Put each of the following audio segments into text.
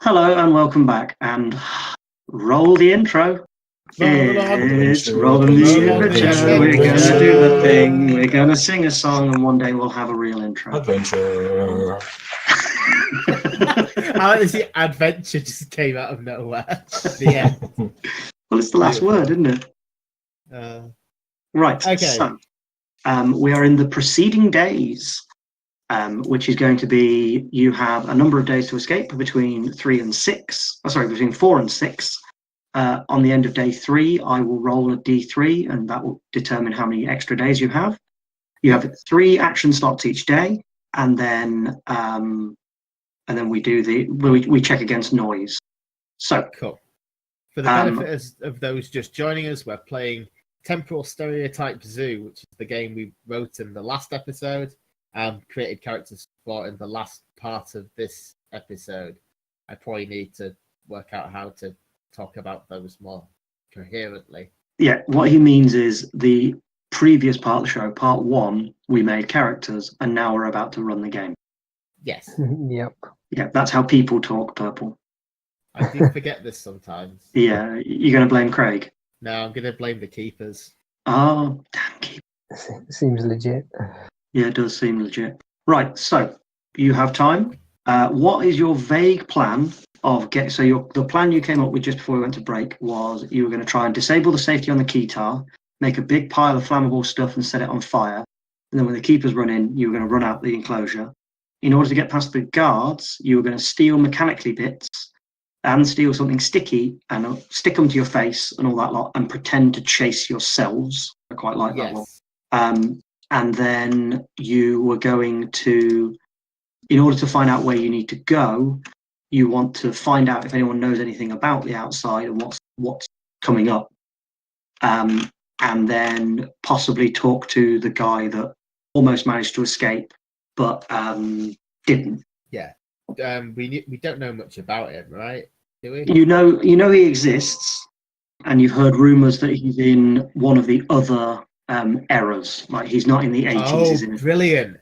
Hello and welcome back, and roll the intro. It's rolling the adventure. We're gonna do the thing. We're gonna sing a song, and one day we'll have a real intro. Adventure. How does the adventure just came out of nowhere? The end. Well, it's the last word, isn't it? Right. Okay. So, we are in the preceding days, which is going to be you have a number of days to escape between 4 and 6. On the end of day 3, I will roll a d3, and that will determine how many extra days you have. You have 3 action slots each day, and then we check against noise. So Cool. For the benefit of those just joining us, we're playing Temporal Stereotype Zoo, which is the game we wrote in the last episode and created characters for in the last part of this episode. I probably need to work out how to talk about those more coherently. Yeah, what he means is the previous part of the show, part 1, we made characters, and now we're about to run the game. Yes. Yep. Yeah, that's how people talk, Purple. I do forget this sometimes. Yeah, you're going to blame Craig? No, I'm going to blame the keepers. Oh, damn keepers. Seems legit. Yeah, it does seem legit. Right, so you have time. What is your vague plan of the plan you came up with just before we went to break was you were going to try and disable the safety on the keytar, make a big pile of flammable stuff and set it on fire. And then when the keepers run in, you were going to run out the enclosure. In order to get past the guards, you were going to steal mechanically bits and steal something sticky and stick them to your face and all that lot and pretend to chase yourselves. I quite like that one. And then you were going to, in order to find out where you need to go, you want to find out if anyone knows anything about the outside and what's coming up. And then possibly talk to the guy that almost managed to escape, but didn't. Yeah. We don't know much about him, right? Do we? You know he exists, and you've heard rumours that he's in one of the other eras. Like he's not in the 80s. Oh, brilliant!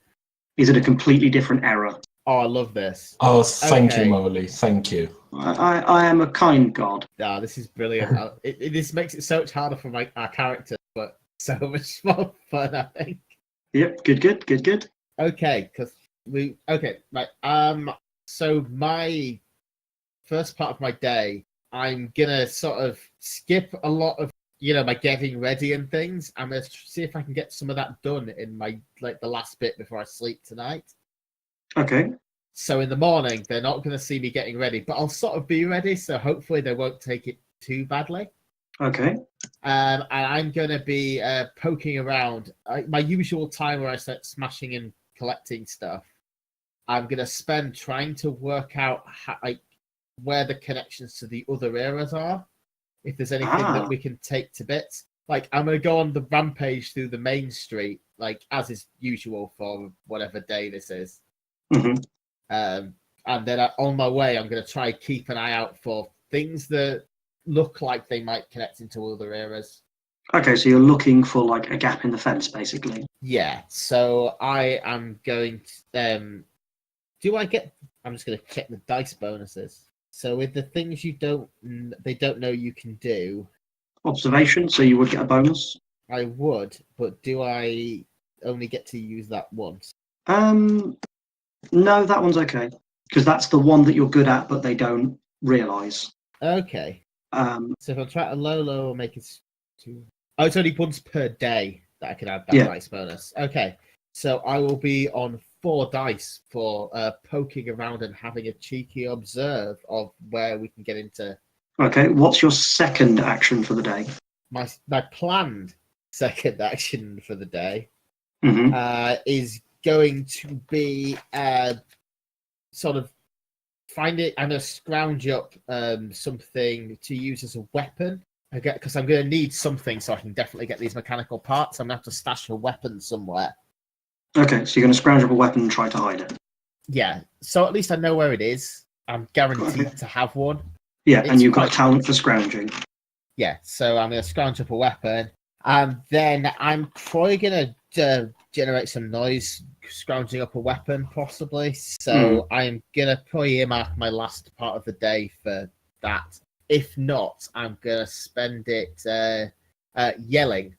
He's in a completely different era. Oh, I love this. Oh, thank you, Molly. Thank you. I am a kind god. Ah, this is brilliant. This makes it so much harder for our character, but so much more fun, I think. Yep, good. Okay, right. So my first part of my day, I'm gonna sort of skip a lot of my getting ready and things. I'm gonna see if I can get some of that done in my the last bit before I sleep tonight. Okay. So in the morning, they're not going to see me getting ready, but I'll sort of be ready. So hopefully they won't take it too badly. Okay. And I'm going to be poking around. My usual time where I start smashing and collecting stuff, I'm going to spend trying to work out where the connections to the other eras are. If there's anything that we can take to bits. Like, I'm going to go on the rampage through the main street, as is usual for whatever day this is. Mm-hmm. And then on my way, I'm going to try keep an eye out for things that look like they might connect into other eras. Okay, so you're looking for a gap in the fence, basically. Yeah. So I am going to. I'm just going to check the dice bonuses. So with the things they don't know you can do. Observation. So you would get a bonus. I would, but do I only get to use that once? No, that one's okay because that's the one that you're good at, but they don't realise. Okay. So if I try to low, make it 2. Oh, it's only once per day that I can add that dice bonus. Okay. So I will be on 4 dice for poking around and having a cheeky observe of where we can get into. Okay. What's your second action for the day? My planned second action for the day is going to be sort of find it and scrounge up something to use as a weapon. Because I'm going to need something so I can definitely get these mechanical parts. I'm going to have to stash a weapon somewhere. Okay, so you're going to scrounge up a weapon and try to hide it. Yeah, so at least I know where it is. I'm guaranteed to have one. Yeah, and you've got talent for scrounging. Yeah, so I'm going to scrounge up a weapon. And then I'm probably going to generate some noise scrounging up a weapon, possibly. So I'm gonna probably earmark my last part of the day for that. If not, I'm gonna spend it yelling,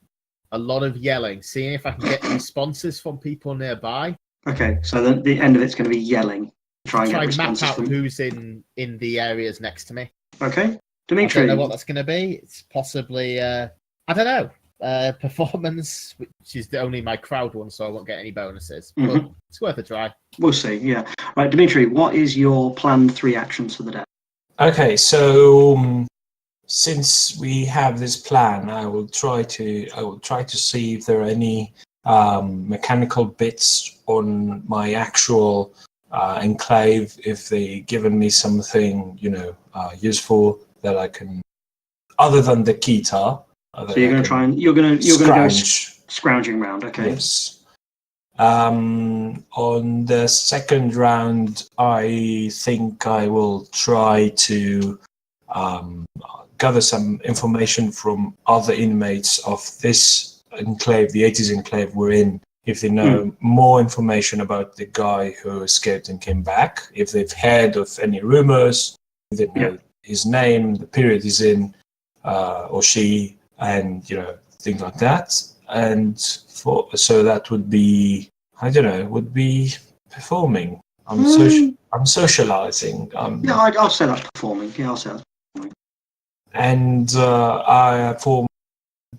a lot of yelling, seeing if I can get responses from people nearby. Okay, so the end of it's going to be yelling. Try and get map responses out from. who's in the areas next to me. Okay, Dimitri. I don't know what that's going to be. It's possibly I don't know. Performance, which is only my crowd one, so I won't get any bonuses. But it's worth a try. We'll see. Yeah. Right, Dimitri. What is your planned 3 actions for the day? Okay, so since we have this plan, I will try to see if there are any mechanical bits on my actual enclave, if they given me something useful that I can, other than the guitar. So you're going to try and you're going to go scrounging round. Okay. Yes. On the second round, I think I will try to gather some information from other inmates of this enclave, the 80s enclave we're in, if they know more information about the guy who escaped and came back, if they've heard of any rumors, if they know his name, the period he's in, or she, and things like that. And so that would be, I don't know, would be performing. I'm socializing. I'll say that's performing. Yeah, I'll say that's performing. And for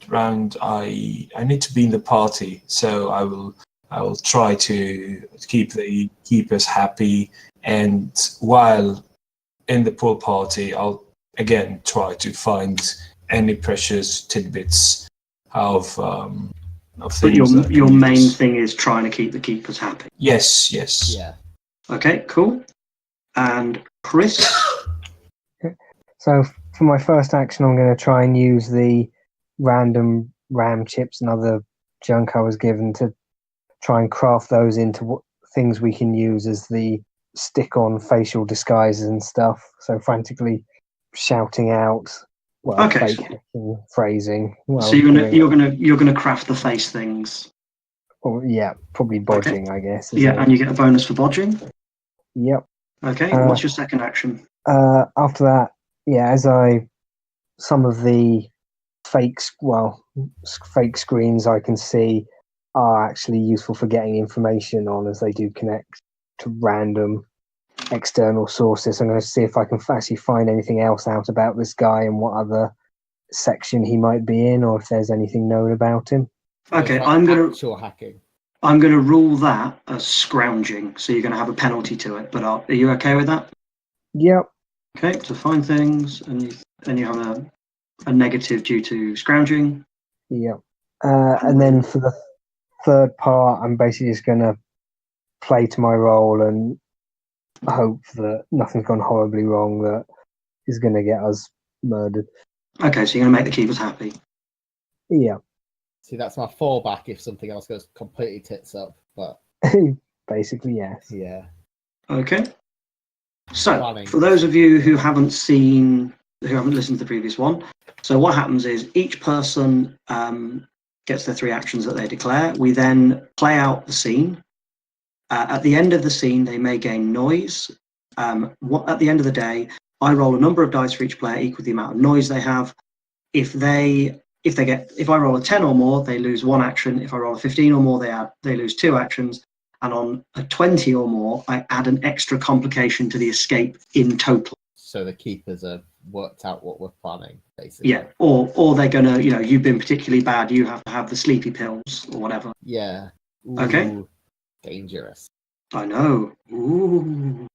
round, I need to be in the party, so I will try to keep us happy. And while in the pool party, I'll again try to find any precious tidbits of things. But your main thing is trying to keep the keepers happy. Yes. Yeah. Okay, cool. And Chris? So for my first action, I'm going to try and use the random RAM chips and other junk I was given to try and craft those into things we can use as the stick-on facial disguises and stuff. So frantically shouting out, fake hacking, phrasing. So you're gonna craft the face things. Or, yeah, probably bodging, I guess. And you get a bonus for bodging. Yep. Okay. What's your second action? After that, as some of the fake screens I can see are actually useful for getting information on, as they do connect to random external sources. I'm going to see if I can actually find anything else out about this guy and what other section he might be in, or if there's anything known about him. Okay, I'm gonna rule that as scrounging, so you're gonna have a penalty to it. But are you okay with that? Yep. Okay, so find things, and you have a negative due to scrounging. Yep. And then for the third part, I'm basically just gonna play to my role and hope that nothing's gone horribly wrong that is gonna get us murdered. Okay, so you're gonna make the keepers happy. Yeah. See, that's my fallback if something else goes completely tits up. But basically, yes. Yeah. Okay. So, for those of you who haven't listened to the previous one, so what happens is each person gets their 3 actions that they declare. We then play out the scene. At the end of the scene, they may gain noise. At the end of the day, I roll a number of dice for each player equal to the amount of noise they have. If I roll a 10 or more, they lose 1 action. If I roll a 15 or more, they lose 2 actions. And on a 20 or more, I add an extra complication to the escape in total. So the keepers have worked out what we're planning, basically. Yeah, or they're gonna, you've been particularly bad, you have to have the sleepy pills or whatever. Yeah. Ooh, okay. Dangerous. I know. Ooh.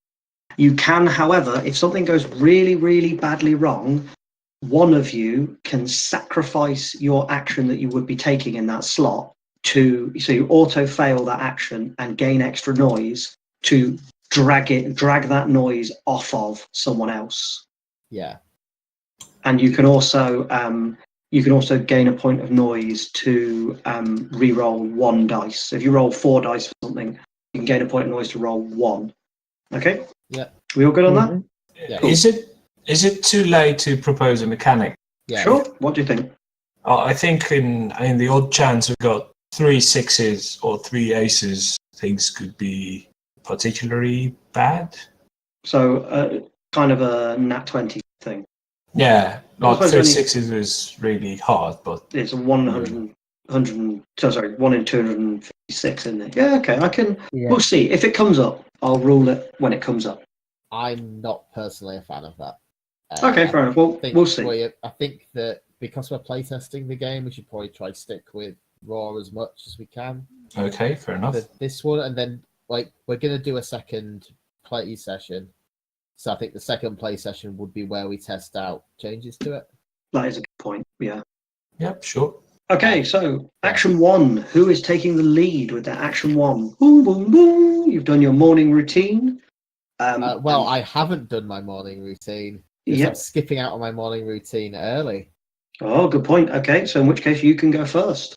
You can, however, if something goes really, really badly wrong, one of you can sacrifice your action that you would be taking in that slot so you auto fail that action and gain extra noise to drag that noise off of someone else. Yeah. And you can also gain a point of noise to re-roll 1 dice. So if you roll 4 dice for something, you can gain a point of noise to roll 1. Okay? Yeah. We all good on that? Yeah. Cool. Is it too late to propose a mechanic? Yeah. Sure. What do you think? I think in the odd chance we've got 3 6s or 3 aces things could be particularly bad. So kind of a nat 20 thing. Yeah, like suppose 36 is really hard, but It's a 100, sorry, 1 in 256, isn't it? Yeah, okay. Yeah. We'll see. If it comes up, I'll rule it when it comes up. I'm not personally a fan of that. Okay, fair enough. Well, we'll see. I think that because we're playtesting the game, we should probably try to stick with raw as much as we can. okay, fair enough. For this one, and then we're going to do a second play session. So I think the second play session would be where we test out changes to it. That is a good point. Yeah. Yep, sure. Okay, so action 1. Who is taking the lead with that action 1? Boom, boom, boom. You've done your morning routine. I haven't done my morning routine. Yeah. I'm skipping out on my morning routine early. Oh, good point. Okay, so in which case you can go first.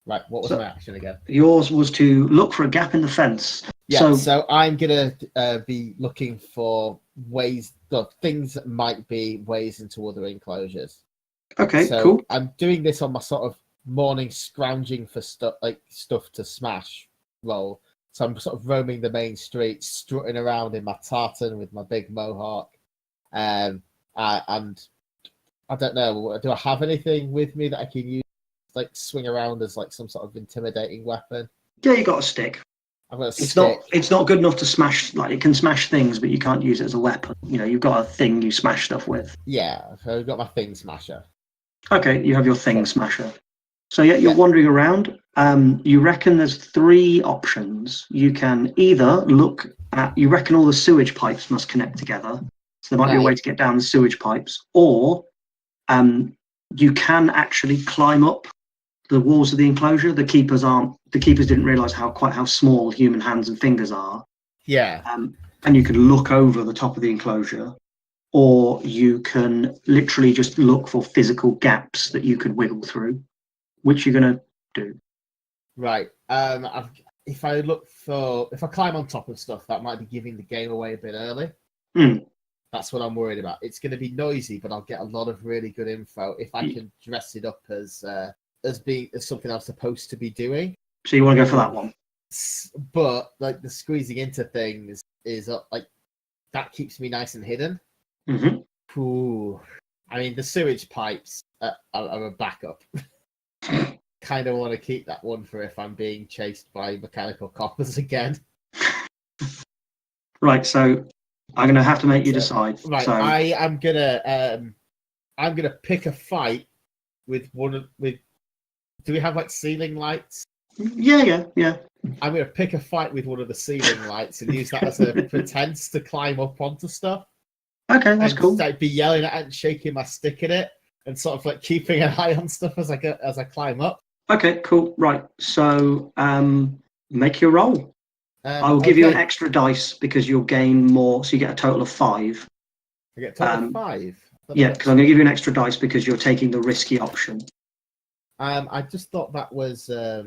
Right, what was my action again? Yours was to look for a gap in the fence. Yeah, so I'm going to be looking for things that might be ways into other enclosures. Okay, so cool. I'm doing this on my sort of morning scrounging for stuff to smash roll. So I'm sort of roaming the main streets, strutting around in my tartan with my big mohawk. And I don't know, do I have anything with me that I can use, like swing around as like some sort of intimidating weapon? Yeah, you got a stick. I've got a stick. It's not good enough to smash. Like, it can smash things, but you can't use it as a weapon. You know, you've got a thing you smash stuff with. Yeah, so I've got my thing smasher. Okay, you have your thing smasher. So yeah, you're wandering around. You reckon there's 3 options. You can either look at. You reckon all the sewage pipes must connect together. So there might be a way to get down the sewage pipes, or you can actually climb up the walls of the enclosure. The keepers didn't realise how small human hands and fingers are. Yeah. And you can look over the top of the enclosure, or you can literally just look for physical gaps that you could wiggle through. Which you're gonna do? Right. If I climb on top of stuff, that might be giving the game away a bit early. That's what I'm worried about. It's going to be noisy, but I'll get a lot of really good info if I can dress it up as something I'm supposed to be doing. So you want to go for that one? But like the squeezing into things is like that keeps me nice and hidden. Mm-hmm. Ooh. I mean, the sewage pipes are a backup. Kind of want to keep that one for if I'm being chased by mechanical coppers again. Right, so I'm gonna have to make you decide. Right, so... I'm gonna pick a fight with do we have like ceiling lights? Yeah. I'm gonna pick a fight with one of the ceiling lights and use that as a pretense to climb up onto stuff. Okay, that's cool. Like be yelling at it and shaking my stick at it, and sort of like keeping an eye on stuff as I climb up. Okay, cool. Right, so make your roll. I will give you an extra dice because you'll gain more, so you get a total of 5. I get a total of 5? Yeah, because I'm going to give you an extra dice because you're taking the risky option. I just thought that was a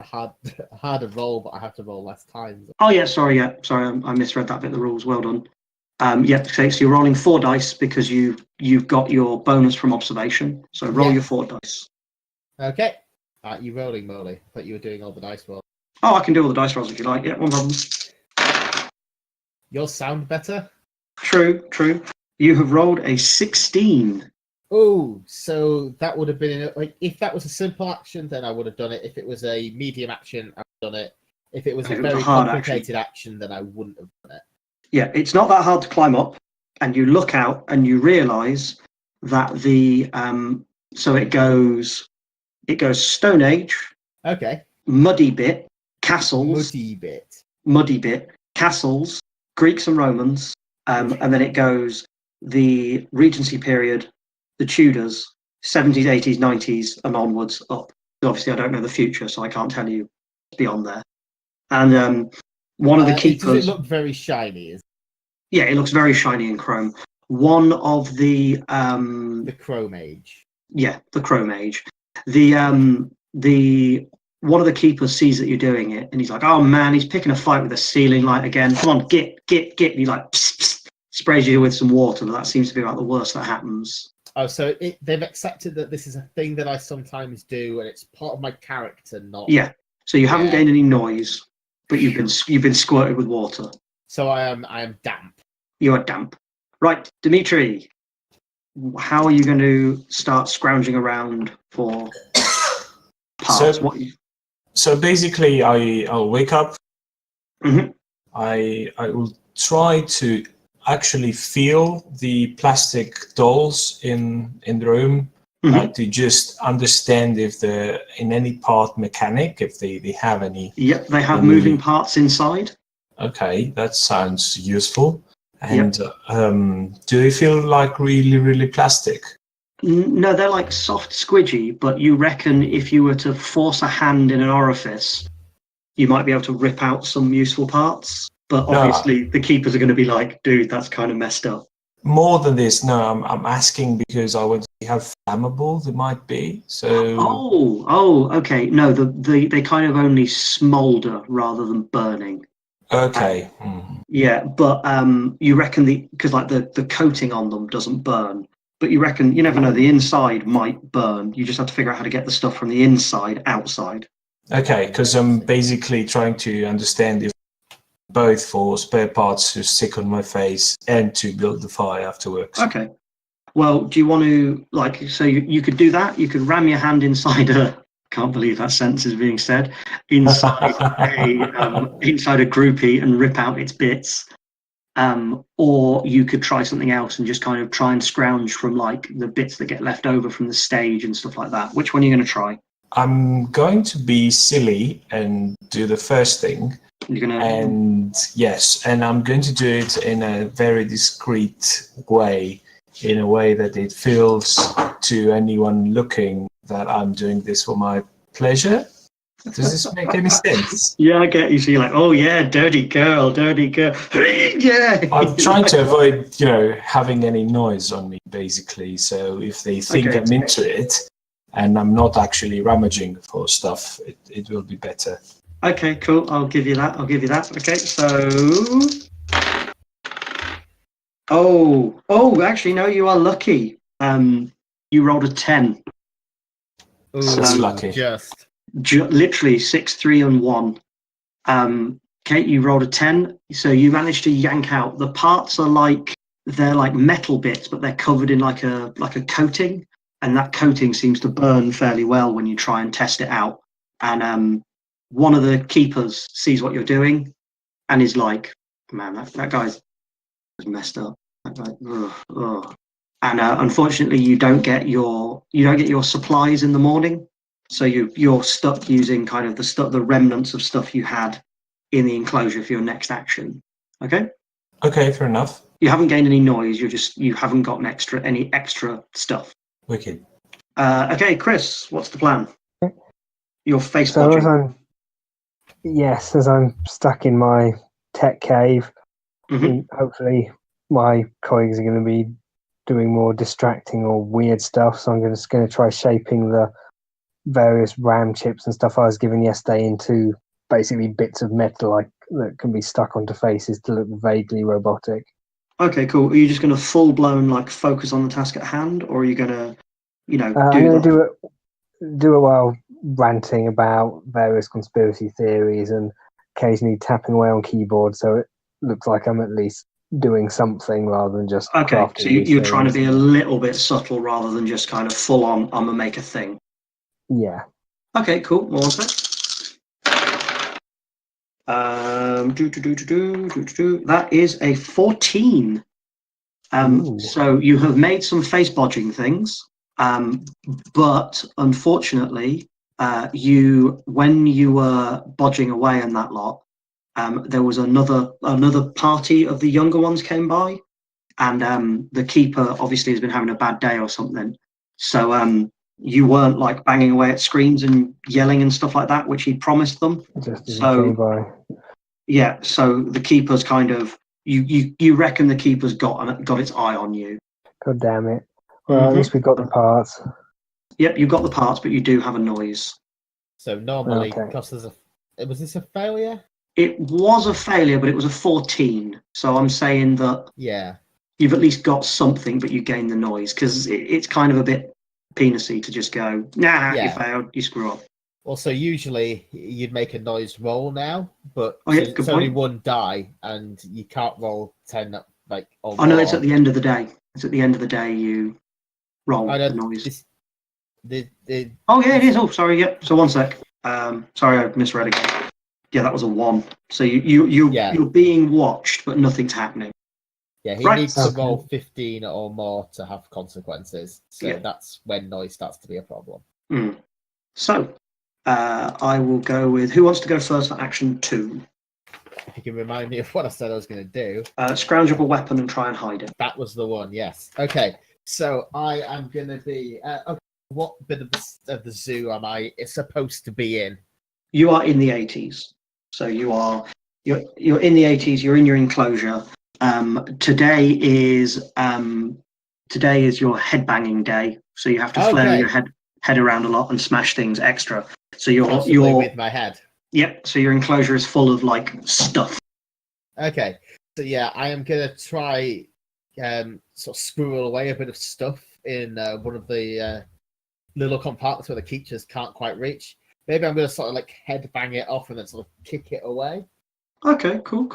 harder roll, but I have to roll less times. Oh, yeah, sorry, I misread that bit of the rules. Well done. So you're rolling 4 dice because you've got your bonus from observation. So roll your 4 dice. Okay. You rolling, Molly. I thought you were doing all the dice rolls. Oh, I can do all the dice rolls if you like. Yeah, no problem. Yours sound better? True. You have rolled a 16. Oh, so that would have been like if that was a simple action, then I would have done it. If it was a medium action, I would have done it. If it was a very complicated action, then I wouldn't have done it. Yeah, it's not that hard to climb up, and you look out and you realise that the so it goes Stone Age. Okay. Muddy bit, castles. Muddy bit, castles, Greeks and Romans, and then it goes the Regency period, the Tudors, 70s, 80s, 90s, and onwards up. Obviously, I don't know the future, so I can't tell you beyond there. And one of the keepers. Does it look very shiny? Yeah, it looks very shiny and chrome. One of the Chrome Age. Yeah, the Chrome Age. The one of the keepers sees that you're doing it, and he's like, "Oh man, he's picking a fight with a ceiling light again. Come on, get!" And he like sprays you with some water. But that seems to be about the worst that happens. Oh, so they've accepted that this is a thing that I sometimes do, and it's part of my character, not. Yeah. So you haven't gained any noise. but you've been squirted with water. So I am damp. You are damp. Right, Dimitri. How are you going to start scrounging around for parts? So basically, I'll wake up. Mhm. I will try to actually feel the plastic dolls in the room, to just understand if they're in any part mechanic, if they have any. Yep, they have moving parts inside. Okay, that sounds useful. And do they feel like really, really plastic? No, they're like soft squidgy, but you reckon if you were to force a hand in an orifice, you might be able to rip out some useful parts. But obviously, the keepers are going to be like, dude, that's kind of messed up. More than this, no, I'm asking because I want to see how flammable they might be. So. Oh, okay. No, they kind of only smolder rather than burning. Okay. Yeah, but you reckon because like the coating on them doesn't burn, but you reckon you never know, the inside might burn. You just have to figure out how to get the stuff from the inside outside. Okay, because I'm basically trying to understand if both for spare parts to stick on my face and to build the fire afterwards. Okay. Well, do you want to so you could do that? You could ram your hand inside a. Can't believe that sentence is being said. Inside inside a groupie and rip out its bits. Or you could try something else and just kind of try and scrounge from like the bits that get left over from the stage and stuff like that. Which one are you going to try? I'm going to be silly and do the first thing. You're going to... And yes, and I'm going to do it in a very discreet way, in a way that it feels to anyone looking that I'm doing this for my pleasure. Does this make any sense? Yeah, I get you. So you're like, oh yeah, dirty girl. Yeah. I'm trying to avoid, having any noise on me, basically. So if they think I'm into it and I'm not actually rummaging for stuff, it will be better. Okay, cool. I'll give you that. Okay, so... Oh, actually, no, you are lucky. You rolled a 10. Ooh, so lucky. Literally 6, 3, and 1. Kate, you rolled a 10, so you managed to yank out. The parts are they're like metal bits, but they're covered in like a coating, and that coating seems to burn fairly well when you try and test it out. And one of the keepers sees what you're doing and is like, man, that guy's messed up. That guy, ugh. And unfortunately, you don't get your supplies in the morning. So you're stuck using kind of the remnants of stuff you had in the enclosure for your next action. Okay. Okay, fair enough. You haven't gained any noise. You haven't got any extra stuff. Wicked. Okay, Chris, what's the plan? Your face so bodging. as I'm stuck in my tech cave, hopefully my colleagues are going to be doing more distracting or weird stuff. So I'm just going to try shaping the various RAM chips and stuff I was given yesterday into basically bits of metal that can be stuck onto faces to look vaguely robotic. Okay, cool. Are you just going to full blown focus on the task at hand, or are you going to, I'm going to do it while ranting about various conspiracy theories and occasionally tapping away on keyboard, so it looks like I'm at least doing something rather than just crafting. So you're trying to be a little bit subtle rather than just kind of full on, I'm going to make a thing. Yeah. Okay, cool. One sec. That is a 14. So you have made some face bodging things, but unfortunately, when you were bodging away in that lot, there was another party of the younger ones came by, and the keeper obviously has been having a bad day or something. So you weren't banging away at screens and yelling and stuff like that, which he promised them. Just as he came by. Yeah, so the keeper's kind of you reckon the keeper's got its eye on you. God damn it! Well, at least we got the parts. Yep, you got the parts, but you do have a noise. So normally, because was this a failure? It was a failure, but it was a 14. So I'm saying that you've at least got something, but you gain the noise because it's kind of a bit penisy to just go, you failed, you screw up. Also, usually you'd make a noise roll now, but Oh, yeah, since good it's only point. one die and you can't roll 10 or Oh, no, it's more. at the end of the day. It's at the end of the day you roll I the don't. noise. The Oh, yeah, it is. Oh, sorry. Yep. So 1 sec. Sorry, I misread again. Yeah, that was a 1. So Yeah. you're being watched, but nothing's happening. Yeah, he Right. needs to Okay. roll 15 or more to have consequences. So Yeah. that's when noise starts to be a problem. So I will go with who wants to go first for action 2? If you can remind me of what I said I was going to do. Scrounge up a weapon and try and hide it. That was the one, yes. Okay, so I am going to be... okay, what bit of the zoo am I supposed to be in? You are in the 80s. So you're in the 80s, you're in your enclosure. Today is your headbanging day. So you have to flare Okay. your head around a lot and smash things extra. So Possibly with my head. Yep. So your enclosure is full of like stuff. Okay, so yeah, I am going to try sort of squirrel away a bit of stuff in one of the little compartments where the creatures can't quite reach. Maybe I'm going to sort of like headbang it off and then sort of kick it away. Okay. Cool.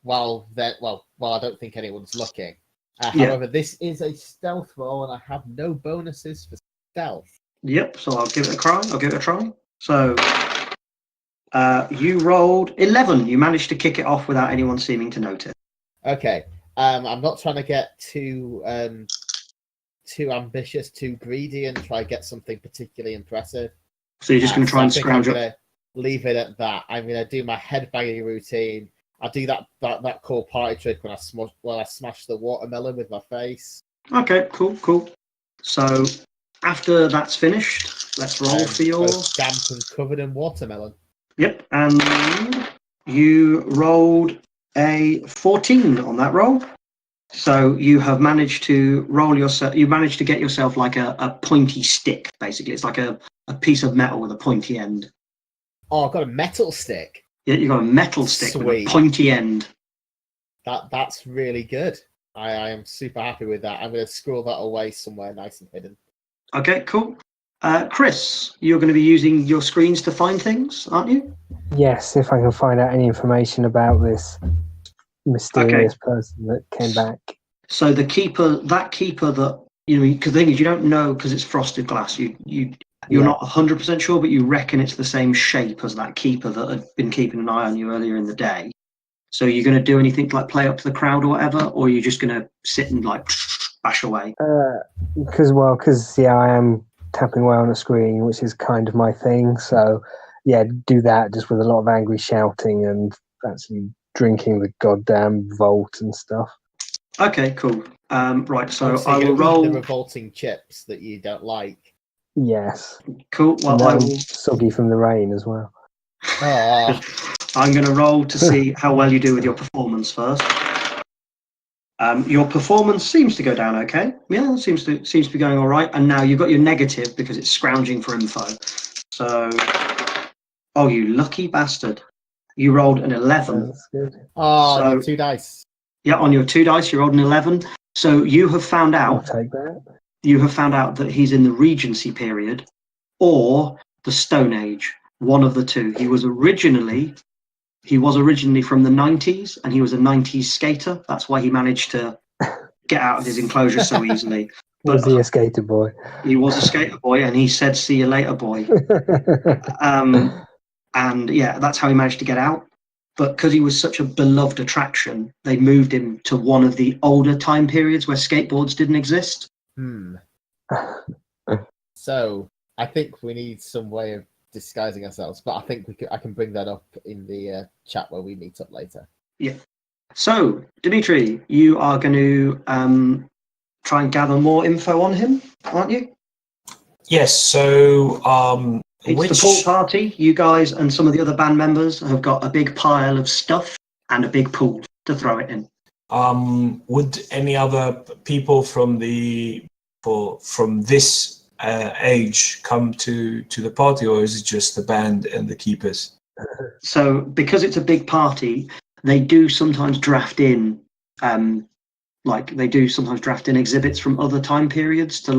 While I don't think anyone's looking. Yeah. However, this is a stealth roll, and I have no bonuses for stealth. Yep. So I'll give it a try. So you rolled 11. You managed to kick it off without anyone seeming to notice. Okay. I'm not trying to get too ambitious, too greedy, and try to get something particularly impressive. So you're just going to try and scrounge I'm up. going to leave it at that. I'm going to do my headbanging routine. I'll do that cool party trick when I smash the watermelon with my face. Okay, cool. So after that's finished, let's roll for your... Both damp and covered in watermelon. Yep, and you rolled a 14 on that roll. So you have managed to you managed to get yourself like a pointy stick, basically. It's like a piece of metal with a pointy end. Oh, I've got a metal stick. Yeah, you've got a metal stick with a pointy end. That's really good. I am super happy with that. I'm going to squirrel that away somewhere nice and hidden. Okay, cool. Chris, you're going to be using your screens to find things, aren't you? Yes, if I can find out any information about this mysterious person that came back. So the keeper that, because the thing is, you don't know because it's frosted glass. You're not 100% sure, but you reckon it's the same shape as that keeper that had been keeping an eye on you earlier in the day. So you're going to do anything like play up to the crowd or whatever, or are you just going to sit and like bash away? Because I am tapping away on a screen, which is kind of my thing. So yeah, do that just with a lot of angry shouting and actually drinking the goddamn vault and stuff. Okay, cool. Right, so Obviously, I will roll the revolting chips that you don't like. Yes. Cool. Well, I will soggy from the rain as well. Oh. I'm going to roll to see how well you do with your performance first. Your performance seems to go down okay. Yeah, it seems to be going all right. And now you've got your negative because it's scrounging for info. So, oh, you lucky bastard! You rolled an 11. That's good. Oh, so, 2 dice. Yeah, on your 2 dice, you rolled an 11. So you have found out. I'll take that. You have found out that he's in the Regency period or the Stone Age. One of the two. He was originally from the 90s, and he was a 90s skater. That's why he managed to get out of his enclosure so easily. Was he a skater boy? He was a skater boy, and he said, "See you later, boy." And yeah, that's how he managed to get out. But because he was such a beloved attraction, they moved him to one of the older time periods where skateboards didn't exist. So I think we need some way of disguising ourselves, but I think I can bring that up in the chat where we meet up later. Yeah. So, Dimitri, you are going to try and gather more info on him, aren't you? Yes. So, it's the pool party. You guys and some of the other band members have got a big pile of stuff and a big pool to throw it in. Would any other people from this age come to the party, or is it just the band and the keepers? So, because it's a big party, they do sometimes draft in, exhibits from other time periods to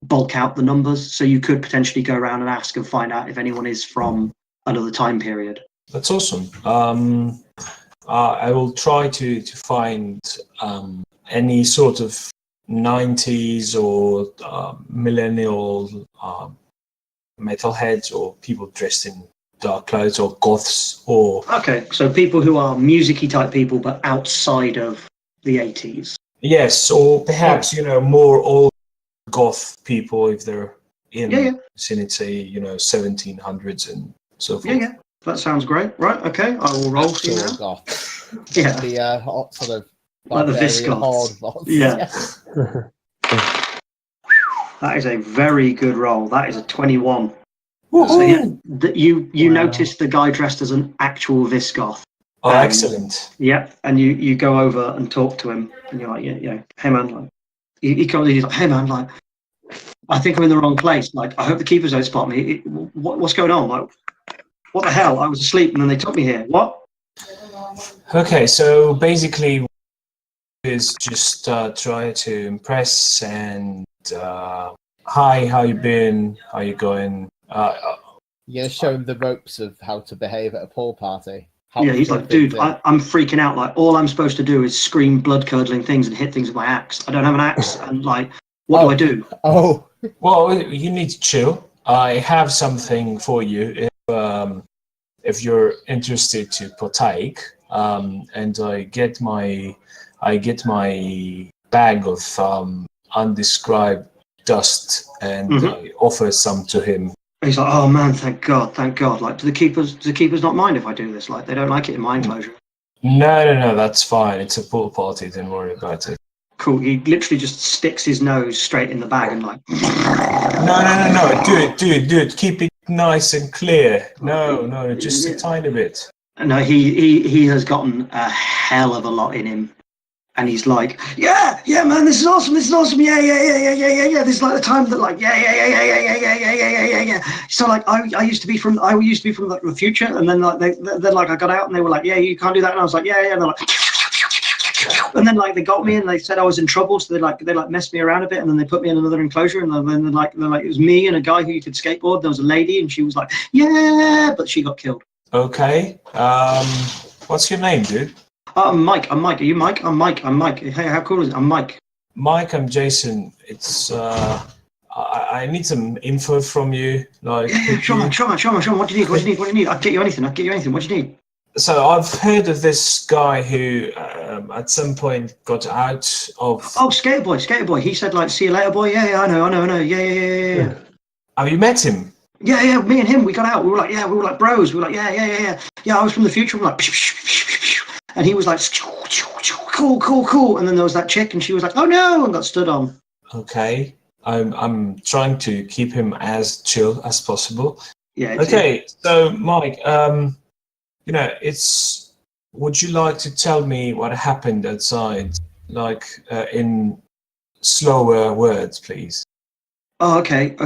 bulk out the numbers. So you could potentially go around and ask and find out if anyone is from another time period. That's awesome. I will try to find any sort of 90s or millennial metalheads or people dressed in dark clothes or goths or... Okay, so people who are music-y type people but outside of the 80s. Yes, or perhaps, more old goth people if they're in vicinity, 1700s and so forth. Yeah. That sounds great. Right, okay, I will roll for you now. Goth. Yeah. The hot sort of Like the barbarian Viscoths. horde bots. Yeah. That is a very good roll. That is a 21. So yeah, you notice the guy dressed as an actual Viscoth. Oh, excellent. Yeah, and you go over and talk to him, and you're like, hey man, like, he comes in, he's like, hey man, like, I think I'm in the wrong place. Like, I hope the keepers don't spot me. What's going on? Like, what the hell? I was asleep and then they took me here. What? Okay, so basically, is just try to impress and hi, how you been? How you going? You're gonna show him the ropes of how to behave at a pool party. He's like, dude, I'm freaking out. Like, all I'm supposed to do is scream blood-curdling things and hit things with my axe. I don't have an axe, and like, what do I do? Oh, well, you need to chill. I have something for you if you're interested to partake. And I get my bag of undescribed dust, and I offer some to him. He's like, oh man, thank God. Like, do the keepers not mind if I do this? Like, they don't like it in my enclosure. No, that's fine. It's a pool party. Don't worry about it. Cool. He literally just sticks his nose straight in the bag and like. No. Do it. Keep it nice and clear. No, just a tiny bit. No, he has gotten a hell of a lot in him. And he's like, yeah, man, this is awesome. Yeah. This is like the time that, like, yeah. So like, I used to be from like the future, and then like then like I got out and they were like, yeah, you can't do that, and I was like, yeah. And they're like, and then like they got me and they said I was in trouble, so they like messed me around a bit, and then they put me in another enclosure, and then they're like it was me and a guy who could skateboard. There was a lady, and she was like, yeah, but she got killed. Okay. What's your name, dude? I'm Mike. Are you Mike? I'm Mike. Hey, how cool is it? I'm Mike. Mike, I'm Jason. It's I need some info from you. Like, sure, man. What do you need? I'll get you anything. What do you need? So I've heard of this guy who at some point got out of. Oh, Skater Boy. He said like, see you later, boy. Yeah, I know. Yeah. Have you met him? Yeah. Me and him, we got out. We were like bros. We were like, yeah. Yeah, I was from the future. I'm like. And he was like, cool. And then there was that chick, and she was like, oh no, and got stood on. Okay. I'm trying to keep him as chill as possible. Yeah. Okay. So, Mike, would you like to tell me what happened outside, like in slower words, please? Oh, okay.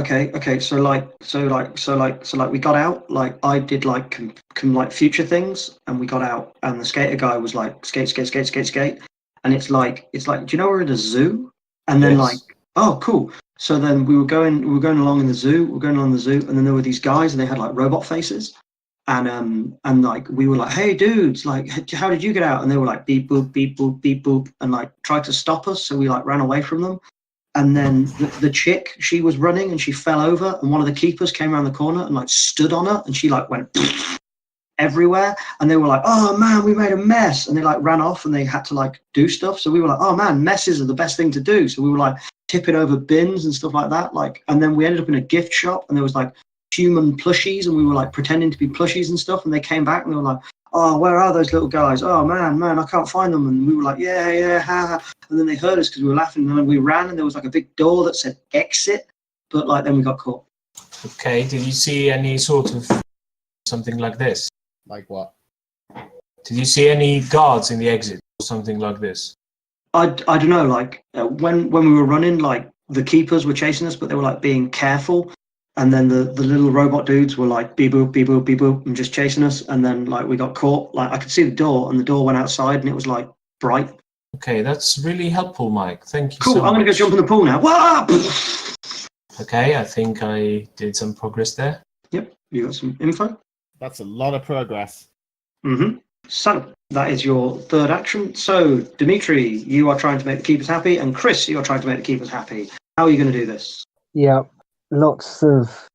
So we got out. Like, I did like like future things, and we got out, and the skater guy was like skate, and it's like, do you know we're in a zoo? And then like, oh, cool. So then we were going along in the zoo. And then there were these guys, and they had like robot faces, and like we were like, hey dudes, like, how did you get out? And they were like, beep boop, beep boop, beep boop, and like tried to stop us. So we like ran away from them. And then the chick, she was running and she fell over, and one of the keepers came around the corner and like stood on her, and she like went everywhere. And they were like, oh man, we made a mess. And they like ran off, and they had to like do stuff. So we were like, oh man, messes are the best thing to do. So we were like tipping over bins and stuff like that. Like, and then we ended up in a gift shop, and there was like human plushies, and we were like pretending to be plushies and stuff. And they came back and they were like, oh, where are those little guys? Oh man, I can't find them. And we were like, yeah, ha. And then they heard us because we were laughing, and then we ran, and there was like a big door that said exit, but like then we got caught. Okay, did you see any sort of something like this? Like what? Did you see any guards in the exit or something like this? I don't know, like when we were running, like the keepers were chasing us, but they were like being careful. And then the little robot dudes were like beep boop, beep boop, beep boop, and just chasing us. And then like we got caught. Like I could see the door, and the door went outside, and it was like bright. Okay, that's really helpful, Mike. Thank you Cool. so I'm going to go much. jump in the pool now. Whoa! Okay, I think I did some progress there. Yep. You got some info. That's a lot of progress. So that is your third action. So Dimitri, you are trying to make the keepers happy, and Chris, you are trying to make the keepers happy. How are you going to do this? Yeah, lots of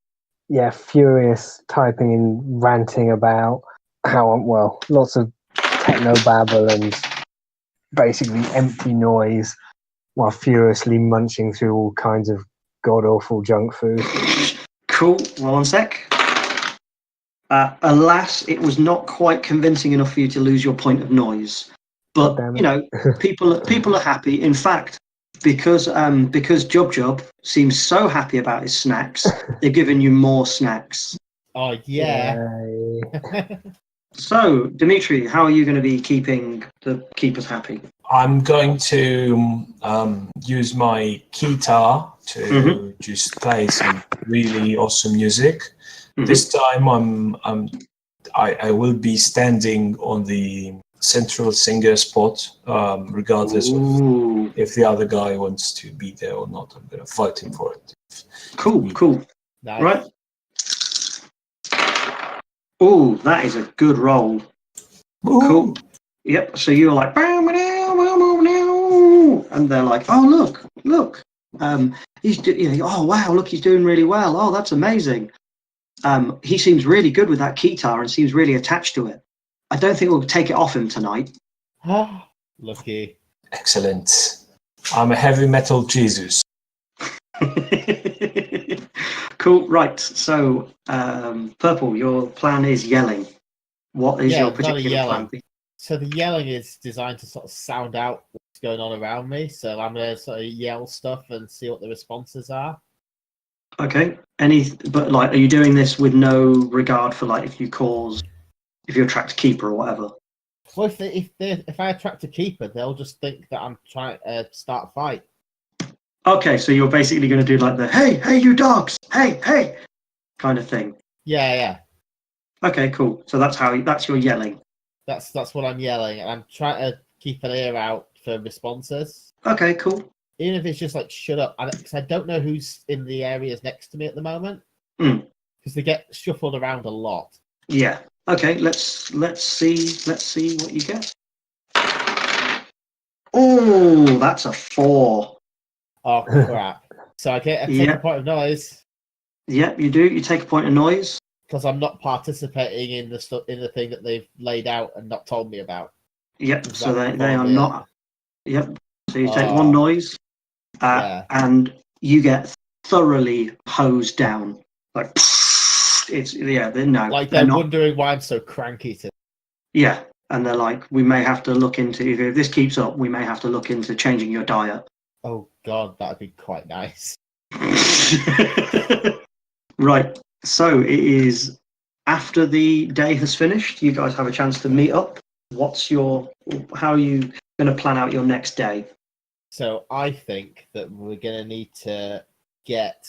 furious typing and ranting about lots of techno babble and basically empty noise while furiously munching through all kinds of god awful junk food. Cool. Well, one sec. Alas, it was not quite convincing enough for you to lose your point of noise. But God damn it. you know, people are happy. In fact, because Jub seems so happy about his snacks, they're giving you more snacks. Oh yeah. Yay. So, Dimitri, how are you going to be keeping the keepers happy? I'm going to use my guitar to just play some really awesome music. This time I will be standing on the central singer spot, regardless of if the other guy wants to be there or not. I'm going to fight him for it. Cool. Nice. Right. Oh, that is a good roll. Ooh. Cool. Yep. So you're like, and they're like, oh look. Oh wow, look, he's doing really well. Oh, that's amazing. He seems really good with that guitar and seems really attached to it. I don't think we'll take it off him tonight. Lucky. Excellent. I'm a heavy metal Jesus. Cool. Right. So, Purple, your plan is yelling. What is your particular plan? So the yelling is designed to sort of sound out what's going on around me. So I'm going to sort of yell stuff and see what the responses are. Okay. But are you doing this with no regard for if you attract a keeper or whatever? Well, if I attract a keeper, they'll just think that I'm trying to start a fight. Okay, so you're basically going to do the hey you dogs, hey kind of thing. Yeah. Okay, cool. So that's your yelling. That's what I'm yelling, and I'm trying to keep an ear out for responses. Okay, cool. Even if it's just shut up, because I don't know who's in the areas next to me at the moment, because they get shuffled around a lot. Yeah. Okay. Let's see what you get. Oh, that's a 4. Oh crap! So I take a point of noise. Yep, you do. You take a point of noise because I'm not participating in the thing that they've laid out and not told me about. Yep. So they are not. Yep. So you take 1 noise, and you get thoroughly hosed down. They're not wondering why I'm so cranky today. Yeah, and they're like, we may have to look into if this keeps up. We may have to look into changing your diet. Oh God, that'd be quite nice. Right. So it is after the day has finished. You guys have a chance to meet up. How are you going to plan out your next day? So I think that we're going to need to get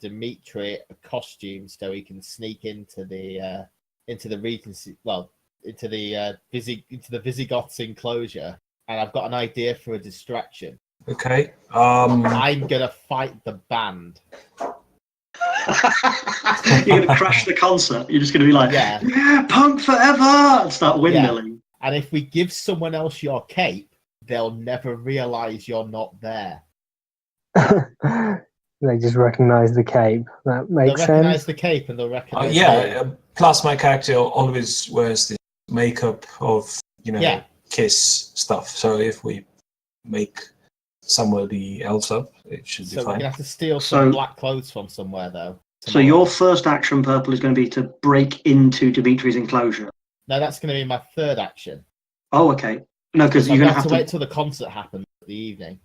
Dimitri a costume so he can sneak into the Regency, into the Visigoths enclosure. And I've got an idea for a distraction. Okay. I'm gonna fight the band. You're gonna crash the concert. You're just gonna be like, yeah, punk forever, and start windmilling. Yeah. And if we give someone else your cape, they'll never realize you're not there. They just recognize the cape. That makes sense. They'll recognize the cape and they'll recognize. Plus, my character always wears the makeup of Kiss stuff. So if we make somebody else up, it should be fine. So we're gonna have to steal some black clothes from somewhere, though. So your first action, Purple, is going to be to break into Dimitri's enclosure. No, that's going to be my third action. Oh, okay. No, because you're going to have to wait till the concert happens in the evening.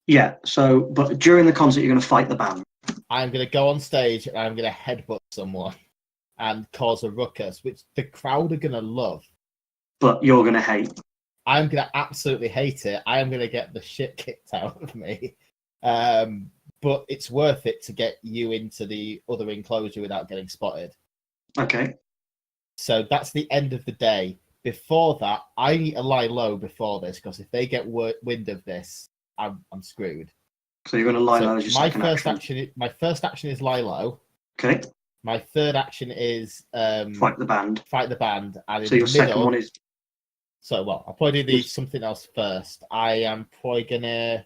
Yeah. So, but during the concert, you're going to fight the band. I'm going to go on stage and I'm going to headbutt someone and cause a ruckus, which the crowd are going to love. But you're going to hate. I'm going to absolutely hate it. I am going to get the shit kicked out of me. But it's worth it to get you into the other enclosure without getting spotted. Okay. So that's the end of the day. before that, I need to lie low before this because if they get wind of this, I'm screwed. So you're going to lie low as your second action. My first action is lie low. Okay. My third action is fight the band. Fight the band. And so your second one is. So I'll probably do something else first. I am probably gonna.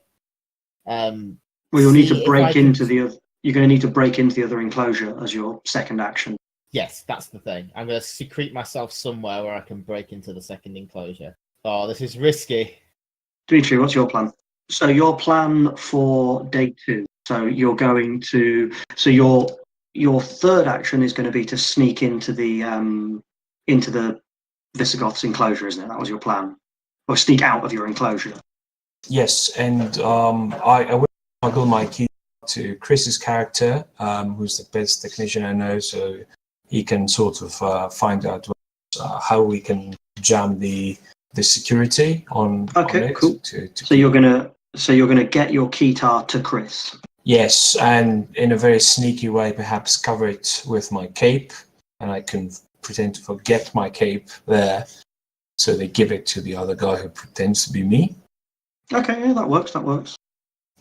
Well, you'll need to break into the other. You're going to need to break into the other enclosure as your second action. Yes, that's the thing. I'm going to secrete myself somewhere where I can break into the second enclosure. Oh, this is risky. Dimitri, what's your plan? So your plan for day 2. So you're going to. So your third action is going to be to sneak into the Visigoth's enclosure, isn't it? That was your plan, or sneak out of your enclosure. Yes, and I will toggle my key to Chris's character, who's the best technician I know, so he can sort of find out how we can jam the security on. Okay, on it cool. So you're gonna get your keytar to Chris. Yes, and in a very sneaky way, perhaps cover it with my cape, and I can pretend to forget my cape there, so they give it to the other guy who pretends to be me. Okay, yeah, that works.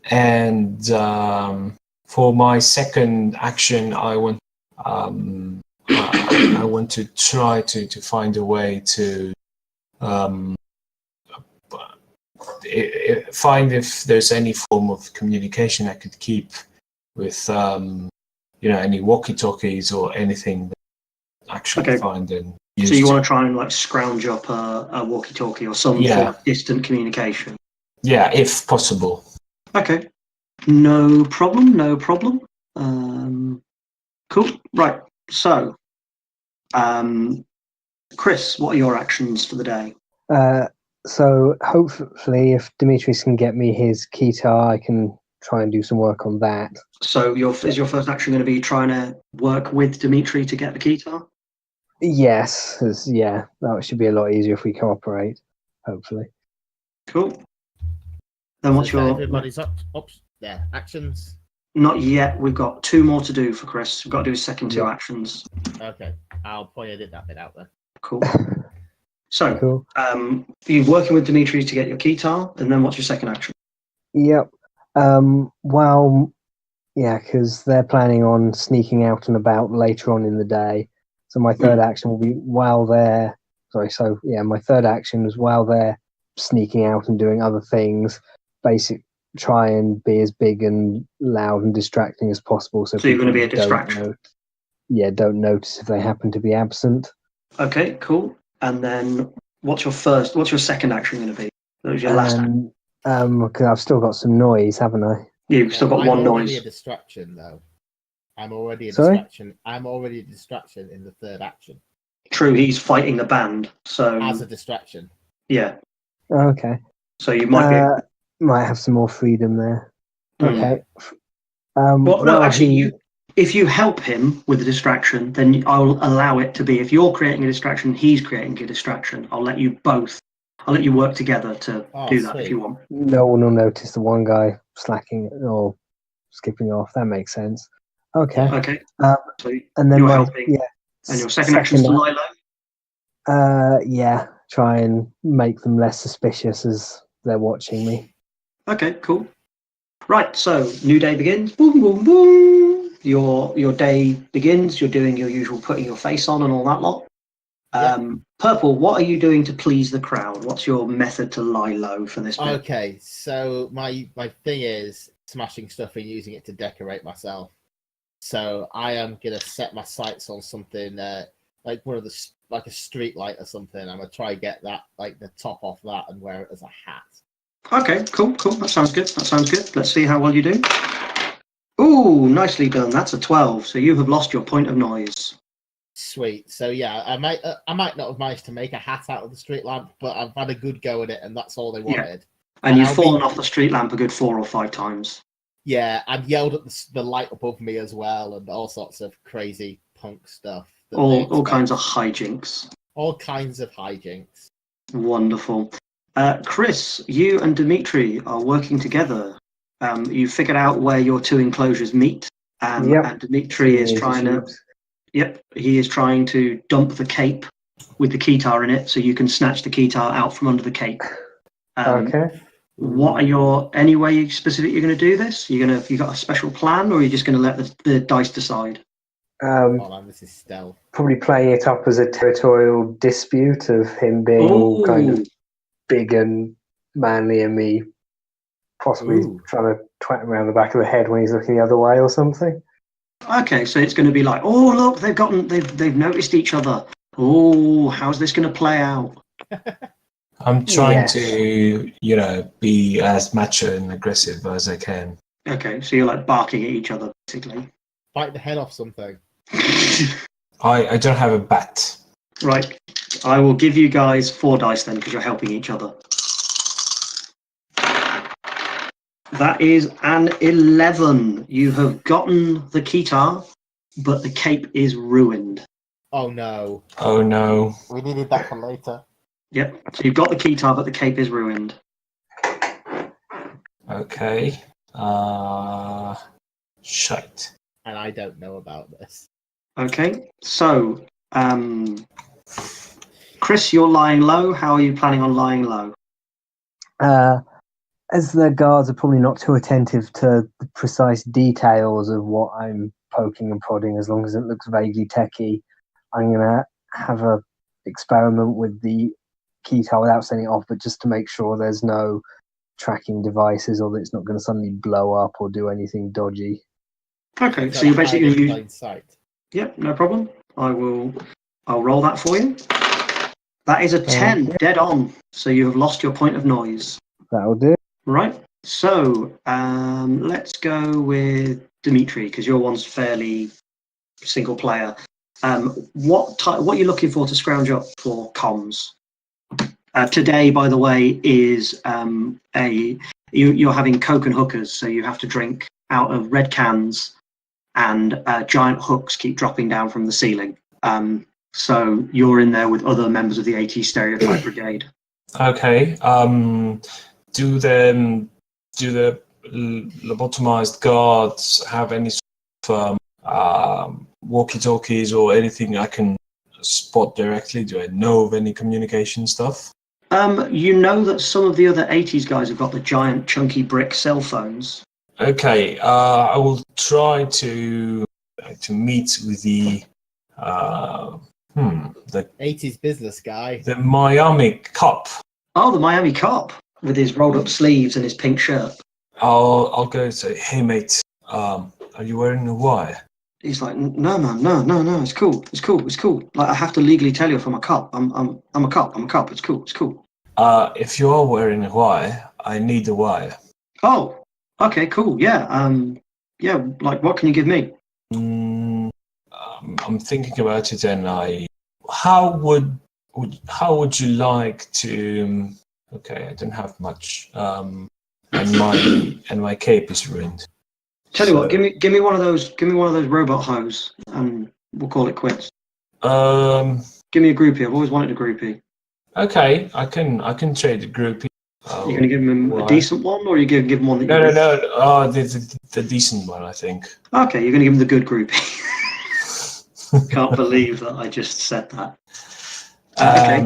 And for my second action, I want to try to find a way to find if there's any form of communication I could keep with any walkie-talkies or anything that I actually find and use. So you want to try and like scrounge up a walkie-talkie or some form of distant communication. Yeah, if possible. Okay. No problem. Cool. Right. So, Chris, what are your actions for the day? So hopefully, if Demetrius can get me his keytar, I can try and do some work on that. So is your first action going to be trying to work with Dimitri to get the keytar? Yes. That should be a lot easier if we cooperate, hopefully. Cool. Then what's your... Everybody's up there. Actions? Not yet. We've got 2 more to do for Chris. We've got to do his second 2 actions. Okay. I'll probably edit that bit out there. Cool. So, you're working with Dimitri to get your keytar, and then what's your second action? Yep. Because they're planning on sneaking out and about later on in the day. So my third action will be my third action is while they're sneaking out and doing other things, try and be as big and loud and distracting as possible. So you're going to be a distraction. Don't notice if they happen to be absent. Okay, cool. And then what's your second action going to be? That was your last action. Because I've still got some noise, haven't I? Yeah, you've still got one noise. I'm already a distraction, though. I'm already a distraction in the third action. True, he's fighting the band, so... As a distraction. Yeah. Okay. So you might might have some more freedom there. Okay. Actually, if you help him with the distraction, then I'll allow it to be. If you're creating a distraction, he's creating a distraction. I'll let you work together to do that if you want. No one will notice the one guy slacking or skipping off. That makes sense. Okay. Okay. And then you're helping. Yeah. And your second action is to lie low? Try and make them less suspicious as they're watching me. Okay, cool. Right, so new day begins. Boom, boom, boom. Your day begins. You're doing your usual putting your face on and all that lot. Purple, what are you doing to please the crowd? What's your method to lie low for this bit? Okay, so my thing is smashing stuff and using it to decorate myself. So I am gonna set my sights on something like a street light or something. I'm gonna try and get that, like the top off that, and wear it as a hat. Okay, cool. That sounds good. Let's see how well you do. Ooh, nicely done. That's a 12. So you have lost your point of noise. Sweet. So yeah, I might not have managed to make a hat out of the street lamp, but I've had a good go at it, and that's all they wanted. Yeah. And you've fallen off the street lamp a good 4 or 5 times. Yeah, and yelled at the light above me as well, and all sorts of crazy punk stuff. All kinds of hijinks. All kinds of hijinks. Wonderful. Chris, you and Dimitri are working together. You figured out where your 2 enclosures meet, and Dimitri is trying to. Yep, he is trying to dump the cape with the keytar in it, so you can snatch the keytar out from under the cape. Okay. What are your any way specific you're going to do this? You got a special plan, or are you just going to let the dice decide? Oh man, this is stealth. Probably playing it up as a territorial dispute of him being all kind of big and manly, and me possibly trying to twat him around the back of the head when he's looking the other way or something. Okay, so it's going to be like, oh look, they've noticed each other. Oh, how's this going to play out? I'm trying to, be as macho and aggressive as I can. Okay, so you're like barking at each other, basically. Bite the head off something. I don't have a bat. Right, I will give you guys 4 dice then, because you're helping each other. That is an 11. You have gotten the keytar, but the cape is ruined. Oh no. Oh no. We needed that for later. Yep, so you've got the keytar, but the cape is ruined. Okay. Shite. And I don't know about this. Okay, so, Chris, you're lying low. How are you planning on lying low? As the guards are probably not too attentive to the precise details of what I'm poking and prodding, as long as it looks vaguely techie, I'm going to have a experiment with the keytar without sending it off, but just to make sure there's no tracking devices or that it's not going to suddenly blow up or do anything dodgy. Okay, so you're basically going to use... plain sight. Yep, no problem. I'll roll that for you. That is a 10, dead on. So you have lost your point of noise. That'll do. Right. So let's go with Dimitri, because your one's fairly single player. What are you looking for to scrounge up for comms? Today, by the way, is you're having Coke and hookers, so you have to drink out of red cans, and giant hooks keep dropping down from the ceiling. So you're in there with other members of the AT Stereotype Brigade. Okay. Do the lobotomized guards have any sort of walkie-talkies or anything I can spot directly? Do I know of any communication stuff? You know that some of the other 80s guys have got the giant chunky brick cell phones. Okay, I will try to meet with the 80s business guy. The Miami cop. Oh, the Miami cop with his rolled up sleeves and his pink shirt. I'll go and say, hey mate, are you wearing a wire? He's like, no man, no, it's cool. Like, I have to legally tell you if I'm a cop. I'm a cop. It's cool. If you are wearing a wire, I need a wire. Oh, okay, cool. Yeah. Like, what can you give me? I'm thinking about it, and how would you like to? Okay, I don't have much, and my cape is ruined. Tell you what, give me one of those. Give me one of those robot hose, and we'll call it quits. Give me a groupie. I've always wanted a groupie. Okay, I can trade a groupie. You're going to give him a decent one, or are you going to give him one that? No. Oh, the decent one, I think. Okay, you're going to give him the good groupie. Can't believe that I just said that. Okay.